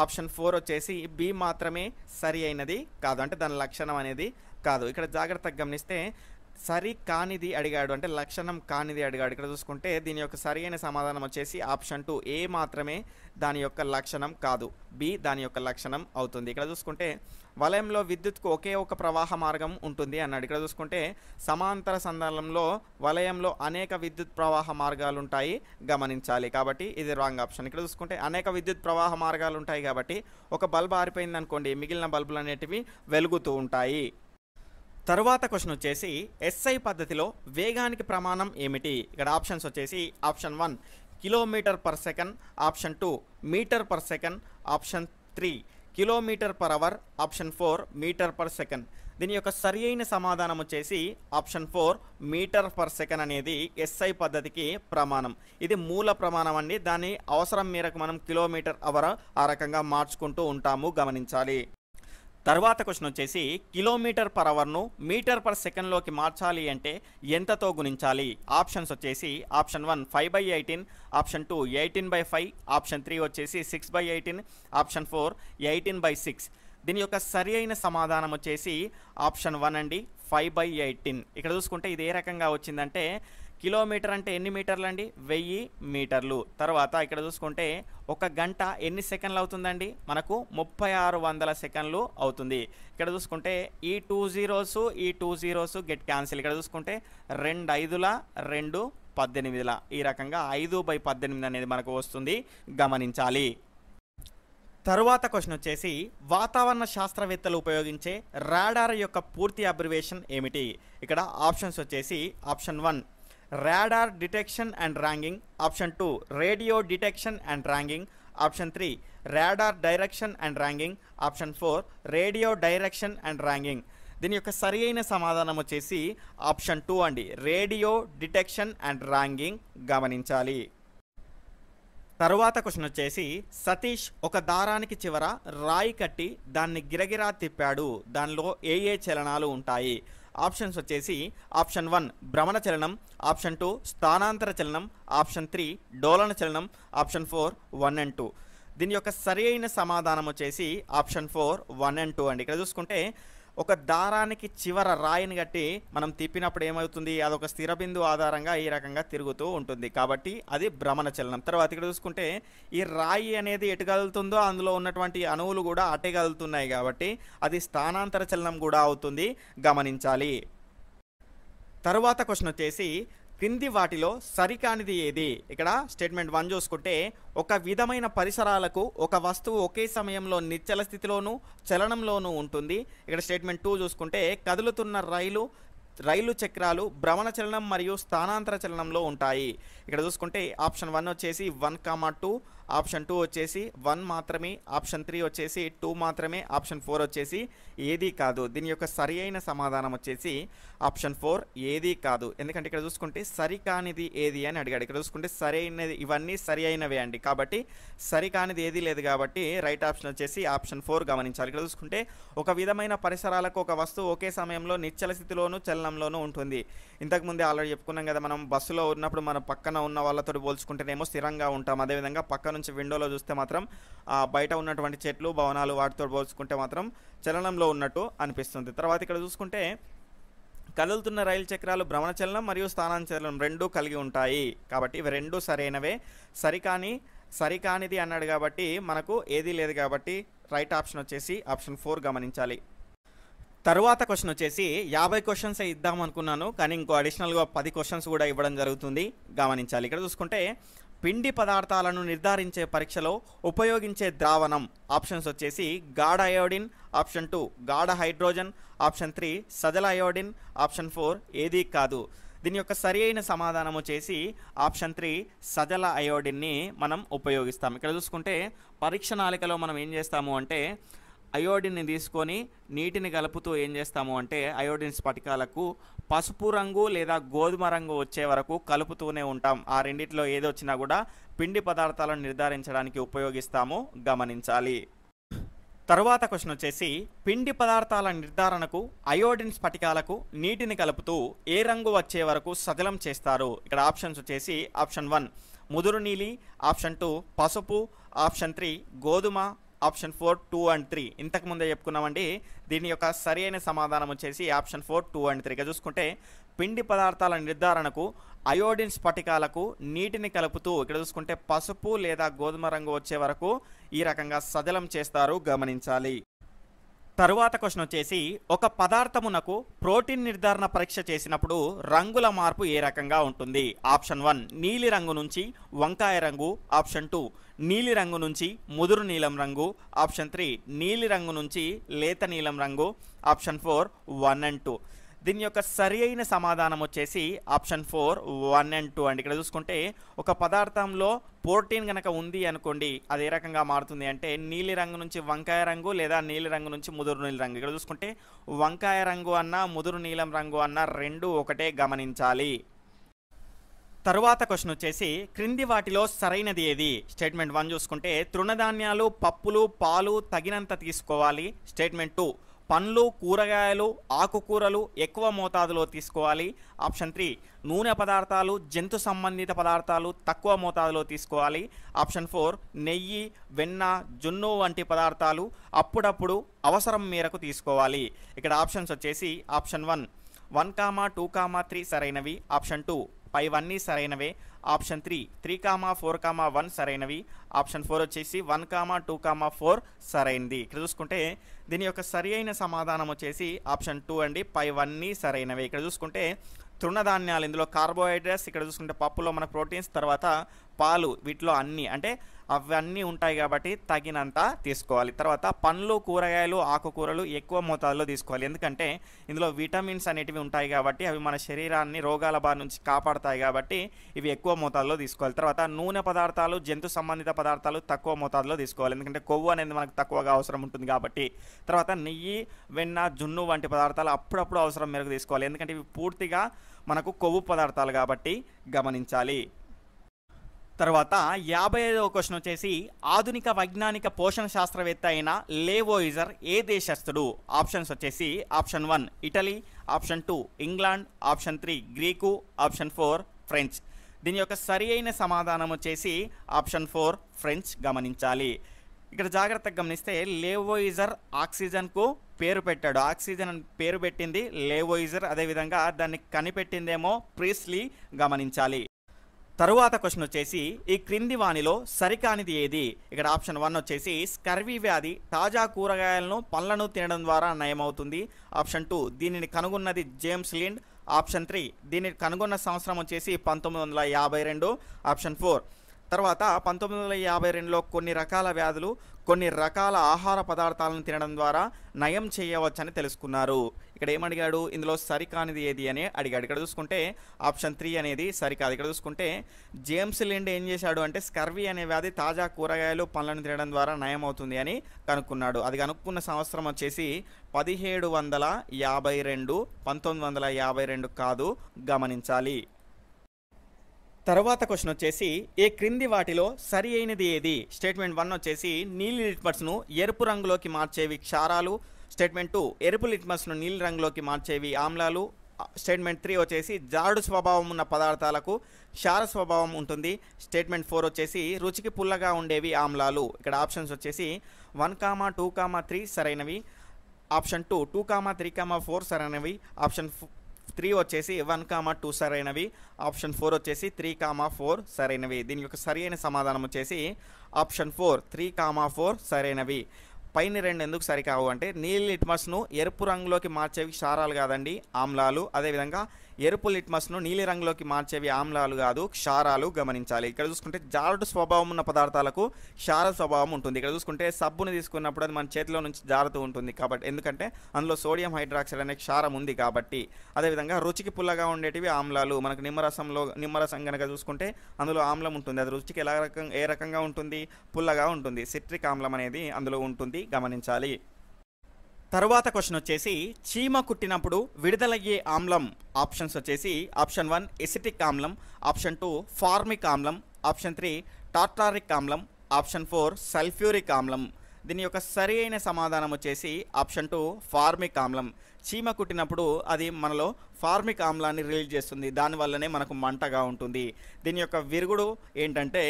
ఆప్షన్ 4 వచ్చేసి బి మాత్రమే సరి అయినది కాదు, అంటే దాని లక్షణం అనేది కాదు. ఇక్కడ జాగ్రత్తగా గమనిస్తే సరి కానిది అడిగాడు, అంటే లక్షణం కానిది అడిగాడు. ఇక్కడ చూసుకుంటే దీని యొక్క సరి అయిన సమాధానం వచ్చేసి ఆప్షన్ 2 ఏ మాత్రమే దాని యొక్క లక్షణం కాదు, బి దాని యొక్క లక్షణం అవుతుంది. ఇక్కడ చూసుకుంటే వలయంలో విద్యుత్కు ఒకే ఒక ప్రవాహ మార్గం ఉంటుంది అన్నాడు. ఇక్కడ చూసుకుంటే సమాంతర సంధానంలో వలయంలో అనేక విద్యుత్ ప్రవాహ మార్గాలు ఉంటాయి, గమనించాలి. కాబట్టి ఇది రాంగ్ ఆప్షన్. ఇక్కడ చూసుకుంటే అనేక విద్యుత్ ప్రవాహ మార్గాలు ఉంటాయి కాబట్టి ఒక బల్బ్ ఆరిపోయింది అనుకోండి, మిగిలిన బల్బులు అనేటివి వెలుగుతూ ఉంటాయి. తరువాత క్వశ్చన్ వచ్చేసి, ఎస్ఐ పద్ధతిలో వేగానికి ప్రమాణం ఏమిటి? ఇక్కడ ఆప్షన్స్ వచ్చేసి option 1 kilometre per second, option 2 metre per second, option 3 kilometre per hour, option 4 metre per second. దీని యొక్క సరి అయిన సమాధానం వచ్చేసి ఆప్షన్ 4 మీటర్ పర్ సెకండ్ అనేది ఎస్ఐ పద్ధతికి ప్రమాణం. ఇది మూల ప్రమాణం అండి, దాని అవసరం మేరకు మనం కిలోమీటర్ అవర్ ఆ రకంగా మార్చుకుంటూ ఉంటాము, గమనించాలి. తర్వాత క్వశ్చన్ వచ్చేసి, కిలోమీటర్ పర్ అవర్ను మీటర్ పర్ సెకండ్లోకి మార్చాలి అంటే ఎంతతో గుణించాలి? ఆప్షన్స్ వచ్చేసి ఆప్షన్ 1 5/18, ఆప్షన్ 2 18/5, ఆప్షన్ 3 వచ్చేసి 6/18, ఆప్షన్ 4 18/6. దీని యొక్క సరి అయిన సమాధానం వచ్చేసి ఆప్షన్ 1 అండి, 5/18. ఇక్కడ చూసుకుంటే ఇది ఏ రకంగా వచ్చిందంటే కిలోమీటర్ అంటే ఎన్ని మీటర్లు అండి? 1000 మీటర్లు. తర్వాత ఇక్కడ చూసుకుంటే ఒక గంట ఎన్ని సెకండ్లు అవుతుందండి? మనకు 3600 సెకండ్లు అవుతుంది. ఇక్కడ చూసుకుంటే ఈ 2 zeros ఈ 2 zeros గెట్ క్యాన్సిల్. ఇక్కడ చూసుకుంటే 2 5ల 2 18ల, ఈ రకంగా 5/18 అనేది మనకు వస్తుంది, గమనించాలి. తరువాత క్వశ్చన్ వచ్చేసి, వాతావరణ శాస్త్రవేత్తలు ఉపయోగించే రాడార్ యొక్క పూర్తి అబ్రివేషన్ ఏమిటి? ఇక్కడ ఆప్షన్స్ వచ్చేసి option 1 radar detection and ranging, option 2 radio detection and ranging, option 3 radar direction and ranging, option 4 radio direction and ranging. దీని యొక్క సరి అయిన సమాధానం వచ్చేసి ఆప్షన్ 2 అండి, రేడియో డిటెక్షన్ అండ్ ర్యాంగింగ్, గమనించాలి. తరువాత క్వశ్చన్ వచ్చేసి, సతీష్ ఒక దారానికి చివర రాయి కట్టి దాన్ని గిరగిరా తిప్పాడు, దానిలో ఏ ఏ చలనాలు ఉంటాయి? ఆప్షన్స్ వచ్చేసి ఆప్షన్ 1 భ్రమణ చలనం, ఆప్షన్ 2 స్థానాంతర చలనం, ఆప్షన్ 3 డోలన చలనం, ఆప్షన్ 4 1 and 2. దీని యొక్క సరి అయిన సమాధానం వచ్చేసి ఆప్షన్ 4 1 and 2 అండి. ఇక్కడ చూసుకుంటే ఒక దారానికి చివర రాయిని కట్టి మనం తిప్పినప్పుడు ఏమవుతుంది? అదొక స్థిర బిందువు ఆధారంగా ఈ రకంగా తిరుగుతూ ఉంటుంది, కాబట్టి అది భ్రమణ చలనం. తర్వాత ఇక్కడ చూసుకుంటే ఈ రాయి అనేది ఎటు కదులుతుందో అందులో ఉన్నటువంటి అణువులు కూడా అటే కదులుతున్నాయి, కాబట్టి అది స్థానాంతర చలనం కూడా అవుతుంది, గమనించాలి. తరువాత క్వశ్చన్ వచ్చేసి, క్రింది వాటిలో సరికానిది ఏది? ఇక్కడ స్టేట్మెంట్ 1 చూసుకుంటే ఒక విధమైన పరిసరాలకు ఒక వస్తువు ఒకే సమయంలో నిశ్చల స్థితిలోనూ చలనంలోనూ ఉంటుంది. ఇక్కడ స్టేట్మెంట్ 2 చూసుకుంటే కదులుతున్న రైలు చక్రాలు భ్రమణ చలనం మరియు స్థానాంతర చలనంలో ఉంటాయి. ఇక్కడ చూసుకుంటే ఆప్షన్ 1 వచ్చేసి 1, 2, ఆప్షన్ 2 వచ్చేసి 1 మాత్రమే, ఆప్షన్ 3 వచ్చేసి 2 మాత్రమే, ఆప్షన్ 4 వచ్చేసి ఏది కాదు. దీని యొక్క సరి అయిన సమాధానం వచ్చేసి ఆప్షన్ 4 ఏది కాదు. ఎందుకంటే ఇక్కడ చూసుకుంటే సరికానిది ఏది అని అడిగాడు. ఇక్కడ చూసుకుంటే సరైనది ఇవన్నీ సరి అయినవే అండి. కాబట్టి సరికానిది ఏది లేదు కాబట్టి రైట్ ఆప్షన్ వచ్చేసి ఆప్షన్ 4 గమనించాలి. ఇక్కడ చూసుకుంటే ఒక విధమైన పరిసరాలకు ఒక వస్తువు ఒకే సమయంలో నిశ్చల స్థితిలోనూ చలనంలోనూ ఉంటుంది. ఇంతకుముందే ఆల్రెడీ చెప్పుకున్నాం కదా, మనం బస్సులో ఉన్నప్పుడు మన పక్కన ఉన్న వాళ్ళతో పోల్చుకుంటేనేమో స్థిరంగా ఉంటాం. అదేవిధంగా పక్క నుంచి విండోలో చూస్తే మాత్రం బయట ఉన్నటువంటి చెట్లు భవనాలు వాటితో పోల్చుకుంటే మాత్రం చలనంలో ఉన్నట్టు అనిపిస్తుంది. తర్వాత ఇక్కడ చూసుకుంటే కదులుతున్న రైలు చక్రాలు భ్రమణ చలనం మరియు స్థానాంతరం రెండూ కలిగి ఉంటాయి. కాబట్టి ఇవి రెండూ సరైనవే. సరికానిది అన్నాడు కాబట్టి మనకు ఏదీ లేదు కాబట్టి రైట్ ఆప్షన్ వచ్చేసి ఆప్షన్ 4 గమనించాలి. తరువాత క్వశ్చన్ వచ్చేసి 50 క్వశ్చన్స్ ఇద్దాం అనుకున్నాను, కానీ ఇంకో అడిషనల్గా 10 క్వశ్చన్స్ కూడా ఇవ్వడం జరుగుతుంది, గమనించాలి. ఇక్కడ చూసుకుంటే పిండి పదార్థాలను నిర్ధారించే పరీక్షలో ఉపయోగించే ద్రావణం ఆప్షన్స్ వచ్చేసి గాఢ అయోడిన్, ఆప్షన్ 2 గాఢ హైడ్రోజన్, ఆప్షన్ 3 సజల అయోడిన్, ఆప్షన్ 4 ఏదీ కాదు. దీని యొక్క సరి అయిన సమాధానం వచ్చేసి ఆప్షన్ 3 సజల అయోడిన్ని మనం ఉపయోగిస్తాం. ఇక్కడ చూసుకుంటే పరీక్ష నాళికలో మనం ఏం చేస్తాము అంటే అయోడిన్ని తీసుకొని నీటిని కలుపుతూ ఏం చేస్తాము అంటే అయోడిన్ స్ఫటికాలకు పసుపు రంగు లేదా గోధుమ రంగు వచ్చే వరకు కలుపుతూనే ఉంటాం. ఆ రెండిట్లో ఏది వచ్చినా కూడా పిండి పదార్థాలను నిర్ధారించడానికి ఉపయోగిస్తాము, గమనించాలి. తరువాత క్వశ్చన్ వచ్చేసి పిండి పదార్థాల నిర్ధారణకు అయోడిన్ స్ఫటికాలకు నీటిని కలుపుతూ ఏ రంగు వచ్చే వరకు సజలం చేస్తారు. ఇక్కడ ఆప్షన్స్ వచ్చేసి ఆప్షన్ 1 ముదురు నీలి, ఆప్షన్ 2 పసుపు, ఆప్షన్ 3 గోధుమ, ఆప్షన్ 4 2 and 3. ఇంతకుముందే చెప్పుకున్నామండి. దీని యొక్క సరి అయిన సమాధానం వచ్చేసి ఆప్షన్ 4 2 and 3. చూసుకుంటే పిండి పదార్థాల నిర్ధారణకు అయోడిన్ స్ఫటికాలకు నీటిని కలుపుతూ ఇక్కడ చూసుకుంటే పసుపు లేదా గోధుమ రంగు వచ్చే వరకు ఈ రకంగా సజలం చేస్తారు, గమనించాలి. తరువాత క్వశ్చన్ వచ్చేసి ఒక పదార్థమునకు ప్రోటీన్ నిర్ధారణ పరీక్ష చేసినప్పుడు రంగుల మార్పు ఏ రకంగా ఉంటుంది. ఆప్షన్ 1 నీలి రంగు నుంచి వంకాయ రంగు, ఆప్షన్ 2 నీలి రంగు నుంచి ముదురు నీలం రంగు, ఆప్షన్ 3 నీలి రంగు నుంచి లేత నీలం రంగు, ఆప్షన్ 4 1 and 2. దీని యొక్క సరి అయిన సమాధానం వచ్చేసి ఆప్షన్ 4 1 and 2 అండి. ఇక్కడ చూసుకుంటే ఒక పదార్థంలో ప్రోటీన్ కనుక ఉంది అనుకోండి, అది ఏ రకంగా మారుతుంది అంటే నీలి రంగు నుంచి వంకాయ రంగు లేదా నీలి రంగు నుంచి ముదురు నీలం రంగు. ఇక్కడ చూసుకుంటే వంకాయ రంగు అన్న ముదురు నీలం రంగు అన్న రెండు ఒకటే, గమనించాలి. తరువాత క్వశ్చన్ వచ్చేసి క్రింది వాటిలో సరైనది ఏది. స్టేట్మెంట్ 1 చూసుకుంటే తృణధాన్యాలు పప్పులు పాలు తగినంత తీసుకోవాలి. స్టేట్మెంట్ 2 పండ్లు కూరగాయలు ఆకుకూరలు ఎక్కువ మోతాదులో తీసుకోవాలి. ఆప్షన్ 3 నూనె పదార్థాలు జంతు సంబంధిత పదార్థాలు తక్కువ మోతాదులో తీసుకోవాలి. ఆప్షన్ 4 నెయ్యి వెన్న జున్ను వంటి పదార్థాలు అప్పుడప్పుడు అవసరం మేరకు తీసుకోవాలి. ఇక్కడ ఆప్షన్స్ వచ్చేసి ఆప్షన్ 1 1, 2, 3 సరైనవి, ఆప్షన్ 2 పైవన్నీ సరైనవే, ఆప్షన్ 3 3, 4, 1 సరైనవి, ఆప్షన్ 4 వచ్చేసి 1, 2, 4 సరైనది. ఇక్కడ చూసుకుంటే దీని యొక్క సరి అయిన సమాధానం వచ్చేసి ఆప్షన్ 2 అండి, పైవన్నీ సరైనవే. ఇక్కడ చూసుకుంటే తృణధాన్యాలు ఇందులో కార్బోహైడ్రేట్స్, ఇక్కడ చూసుకుంటే పప్పులో మన ప్రోటీన్స్, తర్వాత పాలు వీటిలో అన్నీ అంటే అవన్నీ ఉంటాయి కాబట్టి తగినంత తీసుకోవాలి. తర్వాత పండ్లు కూరగాయలు ఆకుకూరలు ఎక్కువ మోతాదులో తీసుకోవాలి, ఎందుకంటే ఇందులో విటమిన్స్ అనేటివి ఉంటాయి కాబట్టి అవి మన శరీరాన్ని రోగాల బారి నుంచి కాపాడుతాయి కాబట్టి ఇవి ఎక్కువ మోతాదులో తీసుకోవాలి. తర్వాత నూనె పదార్థాలు జంతు సంబంధిత పదార్థాలు తక్కువ మోతాదులో తీసుకోవాలి, ఎందుకంటే కొవ్వు అనేది మనకు తక్కువగా అవసరం ఉంటుంది కాబట్టి. తర్వాత నెయ్యి వెన్న జున్ను వంటి పదార్థాలు అప్పుడప్పుడు అవసరం మేరకు తీసుకోవాలి, ఎందుకంటే ఇవి పూర్తిగా మనకు కొవ్వు పదార్థాలు కాబట్టి గమనించాలి. తర్వాత 55వ క్వశ్చన్ వచ్చేసి ఆధునిక వైజ్ఞానిక పోషణ శాస్త్రవేత్త అయిన లేవోయిజర్ ఏ దేశస్థుడు. ఆప్షన్స్ వచ్చేసి option 1 Italy, option 2 England, option 3 Greek, option 4 French. దీని యొక్క సరి అయిన సమాధానం వచ్చేసి ఆప్షన్ 4 ఫ్రెంచ్, గమనించాలి. ఇక్కడ జాగ్రత్తగా గమనిస్తే లేవోయిజర్ ఆక్సిజన్కు పేరు పెట్టాడు, ఆక్సిజన్ అని పేరు పెట్టింది లేవోయిజర్, అదేవిధంగా దాన్ని కనిపెట్టిందేమో ప్రీస్లీ, గమనించాలి. తరువాత క్వశ్చన్ వచ్చేసి ఈ క్రింది వానిలో సరికానిది ఏది. ఇక్కడ ఆప్షన్ 1 వచ్చేసి స్కర్వీ వ్యాధి తాజా కూరగాయలను పండ్లను తినడం ద్వారా నయమవుతుంది. ఆప్షన్ 2 దీనిని కనుగొన్నది జేమ్స్ లిండ్. ఆప్షన్ 3 దీనిని కనుగొన్న సంవత్సరం వచ్చేసి 1952. ఆప్షన్ 4 తర్వాత 1952లో కొన్ని రకాల వ్యాధులు కొన్ని రకాల ఆహార పదార్థాలను తినడం ద్వారా నయం చేయవచ్చని తెలుసుకున్నారు. ఇక్కడ ఏమడిగాడు, ఇందులో సరికానిది ఏది అని అడిగాడు. ఇక్కడ చూసుకుంటే ఆప్షన్ 3 అనేది సరికాదు. ఇక్కడ చూసుకుంటే జేమ్స్ లిండ్ ఏం చేశాడు అంటే స్కర్వీ అనే వ్యాధి తాజా కూరగాయలు పండ్లను తినడం ద్వారా నయం అవుతుంది అని కనుక్కున్నాడు. అది కనుక్కున్న సంవత్సరం వచ్చేసి 1752, 1952 కాదు, గమనించాలి. తర్వాత క్వశ్చన్ వచ్చేసి ఏ క్రింది వాటిలో సరి అయినది ఏది? స్టేట్మెంట్ 1 వచ్చేసి నీలి లిట్మస్ను ఎరుపు రంగులోకి మార్చేవి క్షారాలు. స్టేట్మెంట్ 2 ఎరుపు లిట్మస్ను నీలి రంగులోకి మార్చేవి ఆమ్లాలు. స్టేట్మెంట్ 3 వచ్చేసి జాడు స్వభావం ఉన్న పదార్థాలకు క్షార స్వభావం ఉంటుంది. స్టేట్మెంట్ 4 వచ్చేసి రుచికి పుల్లగా ఉండేవి ఆమ్లాలు. ఇక్కడ ఆప్షన్స్ వచ్చేసి 1, 2, 3 సరైనవి. ఆప్షన్ 2, 2, 3, 4 సరైనవి. ఆప్షన్ 3 వచ్చేసి 1, 2 సరైనవి. ఆప్షన్ 4 వచ్చేసి 3, 4 సరైనవి. దీని యొక్క సరి అయిన సమాధానం వచ్చేసి ఆప్షన్ 4, 3, 4 సరైనవి. పైన 2 ఎందుకు సరికావు అంటే నీలి లిట్మస్ను ఎరుపు రంగులోకి మార్చేవి క్షారాలు కాదండి, ఆమ్లాలు. అదేవిధంగా ఎరుపు లిట్మస్ను నీలి రంగులోకి మార్చేవి ఆమ్లాలు కాదు, క్షారాలు, గమనించాలి. ఇక్కడ చూసుకుంటే జారుడు స్వభావం ఉన్న పదార్థాలకు క్షార స్వభావం ఉంటుంది. ఇక్కడ చూసుకుంటే సబ్బుని తీసుకున్నప్పుడు అది మన చేతిలో నుంచి జారుతూ ఉంటుంది కాబట్టి, ఎందుకంటే అందులో సోడియం హైడ్రాక్సైడ్ అనే క్షారం ఉంది కాబట్టి. అదేవిధంగా రుచికి పుల్లగా ఉండేటివి ఆమ్లాలు. మనకు నిమ్మరసం కనుక చూసుకుంటే అందులో ఆమ్లం ఉంటుంది. అది రుచికి ఏ రకంగా ఉంటుంది? పుల్లగా ఉంటుంది. సిట్రిక్ ఆమ్లం అనేది అందులో ఉంటుంది, గమనించాలి. తరువాత క్వశ్చన్ వచ్చేసి చీమ కుట్టినప్పుడు విడుదలయ్యే ఆమ్లం. ఆప్షన్స్ వచ్చేసి ఆప్షన్ 1 ఎసిటిక్ ఆమ్లం, ఆప్షన్ 2 ఫార్మిక్ ఆమ్లం, ఆప్షన్ 3 టార్టారిక్ ఆమ్లం, ఆప్షన్ 4 సల్ఫ్యూరిక్ ఆమ్లం. దీని యొక్క సరి అయిన సమాధానం వచ్చేసి ఆప్షన్ 2 ఫార్మిక్ ఆమ్లం. చీమ కుట్టినప్పుడు అది మనలో ఫార్మిక్ ఆమ్లాన్ని రిలీజ్ చేస్తుంది, దానివల్లనే మనకు మంటగా ఉంటుంది. దీని యొక్క విరుగుడు ఏంటంటే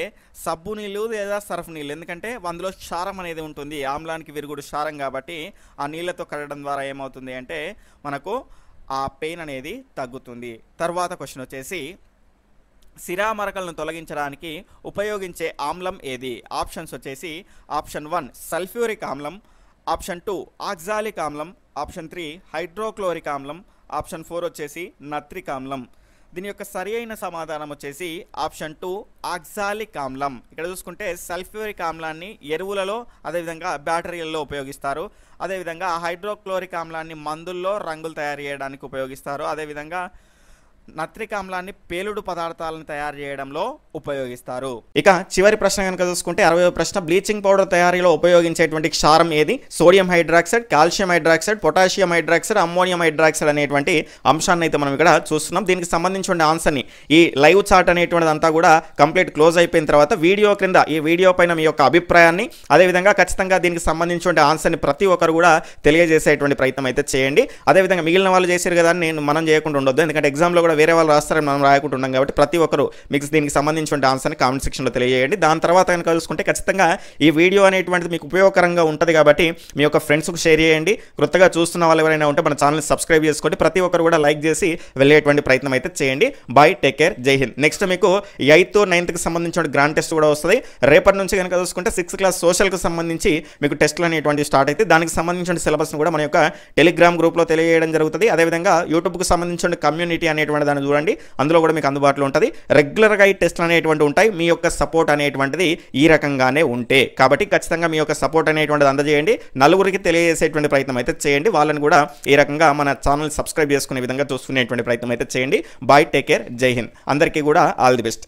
సబ్బు నీళ్ళు లేదా సర్ఫ్ నీళ్ళు, ఎందుకంటే అందులో క్షారం అనేది ఉంటుంది. ఆమ్లానికి విరుగుడు క్షారం కాబట్టి ఆ నీళ్ళతో కడగడం ద్వారా ఏమవుతుంది అంటే మనకు ఆ పెయిన్ అనేది తగ్గుతుంది. తర్వాత క్వశ్చన్ వచ్చేసి సిరామరకలను తొలగించడానికి ఉపయోగించే ఆమ్లం ఏది? ఆప్షన్స్ వచ్చేసి ఆప్షన్ 1 సల్ఫ్యూరిక్ ఆమ్లం, ఆప్షన్ 2 ఆక్సాలిక్ ఆమ్లం, ఆప్షన్ 3 హైడ్రోక్లోరిక్ ఆమ్లం, ఆప్షన్ 4 వచ్చేసి నత్రిక్ ఆమ్లం. దీని యొక్క సరి అయిన సమాధానం వచ్చేసి ఆప్షన్ 2 ఆక్సాలిక్ ఆమ్లం. ఇక్కడ చూసుకుంటే సల్ఫ్యూరిక్ ఆమ్లాన్ని ఎరువులలో అదేవిధంగా బ్యాటరీలలో ఉపయోగిస్తారు. అదేవిధంగా హైడ్రోక్లోరిక్ ఆమ్లాన్ని మందుల్లో రంగులు తయారు చేయడానికి ఉపయోగిస్తారు. అదేవిధంగా నత్రిక్ ఆమ్లాన్ని పేలుడు పదార్థాలను తయారు చేయడంలో ఉపయోగిస్తారు. ఇక చివరి ప్రశ్న కనుక చూసుకుంటే 60వ ప్రశ్న బ్లీచింగ్ పౌడర్ తయారీలో ఉపయోగించేటువంటి క్షారం ఏది? Sodium hydroxide, calcium hydroxide, potassium hydroxide, ammonium hydroxide అనేటువంటి అంశాన్ని అయితే మనం ఇక్కడ చూస్తున్నాం. దీనికి సంబంధించిన ఆన్సర్ని ఈ లైవ్ చార్ట్ అనేటువంటిది అంతా కూడా కంప్లీట్ క్లోజ్ అయిపోయిన తర్వాత వీడియో క్రింద ఈ వీడియో పైన మీ యొక్క అభిప్రాయాన్ని అదేవిధంగా ఖచ్చితంగా దీనికి సంబంధించిన ఆన్సర్ని ప్రతి ఒక్కరు కూడా తెలియజేసేటువంటి ప్రయత్నం అయితే చేయండి. అదేవిధంగా మిగిలిన వాళ్ళు చేశారు కదా అని మనం చేయకుండా ఉండొద్దు, ఎందుకంటే ఎగ్జామ్లో కూడా వేరే వాళ్ళు రాస్తారని మనం రాయకుంటున్నాం కాబట్టి ప్రతి ఒక్కరు మీకు దీనికి సంబంధించిన ఆన్సర్ని కామెంట్ సెక్షన్లో తెలియజేయండి. దాని తర్వాత కనుక చూసుకుంటే ఖచ్చితంగా ఈ వీడియో అనేటువంటిది మీకు ఉపయోగకరంగా ఉంటుంది కాబట్టి మీ యొక్క ఫ్రెండ్స్కు షేర్ చేయండి. కొత్తగా చూస్తున్న వాళ్ళు ఎవరైనా ఉంటే మన ఛానల్ని సబ్స్క్రైబ్ చేసుకోండి. ప్రతి ఒక్కరు కూడా లైక్ చేసి వెళ్ళేటువంటి ప్రయత్నం అయితే చేయండి. బై, టేక్ కేర్, జై హింద్. నెక్స్ట్ మీకు 8th 9th సంబంధించిన గ్రాండ్ టెస్ట్ కూడా వస్తుంది. రేపటి నుంచి కనుక చూసుకుంటే 6th క్లాస్ సోషల్కి సంబంధించి మీకు టెస్టులు అనేటువంటి స్టార్ట్ అయితే దానికి సంబంధించిన సిలబస్ను కూడా మన యొక్క టెలిగ్రామ్ గ్రూప్లో తెలియజేయడం జరుగుతుంది. అదేవిధంగా యూట్యూబ్కి సంబంధించిన కమ్యూనిటీ అనేటువంటి దాన్ని చూడండి, అందులో కూడా మీకు అందుబాటులో ఉంటుంది. రెగ్యులర్గా ఈ టెస్ట్లు అనేటువంటి ఉంటాయి. మీ యొక్క సపోర్ట్ అనేటువంటిది ఈ రకంగానే ఉంటే కాబట్టి ఖచ్చితంగా మీ యొక్క సపోర్ట్ అనేటువంటిది అందజేయండి. నలుగురికి తెలియజేసేటువంటి ప్రయత్నం అయితే చేయండి. వాళ్ళని కూడా ఈ రకంగా మన ఛానల్ సబ్స్క్రైబ్ చేసుకునే విధంగా చూసుకునేటువంటి ప్రయత్నం అయితే చేయండి. బై, టేక్ కేర్, జై హింద్. అందరికీ కూడా ఆల్ ది బెస్ట్.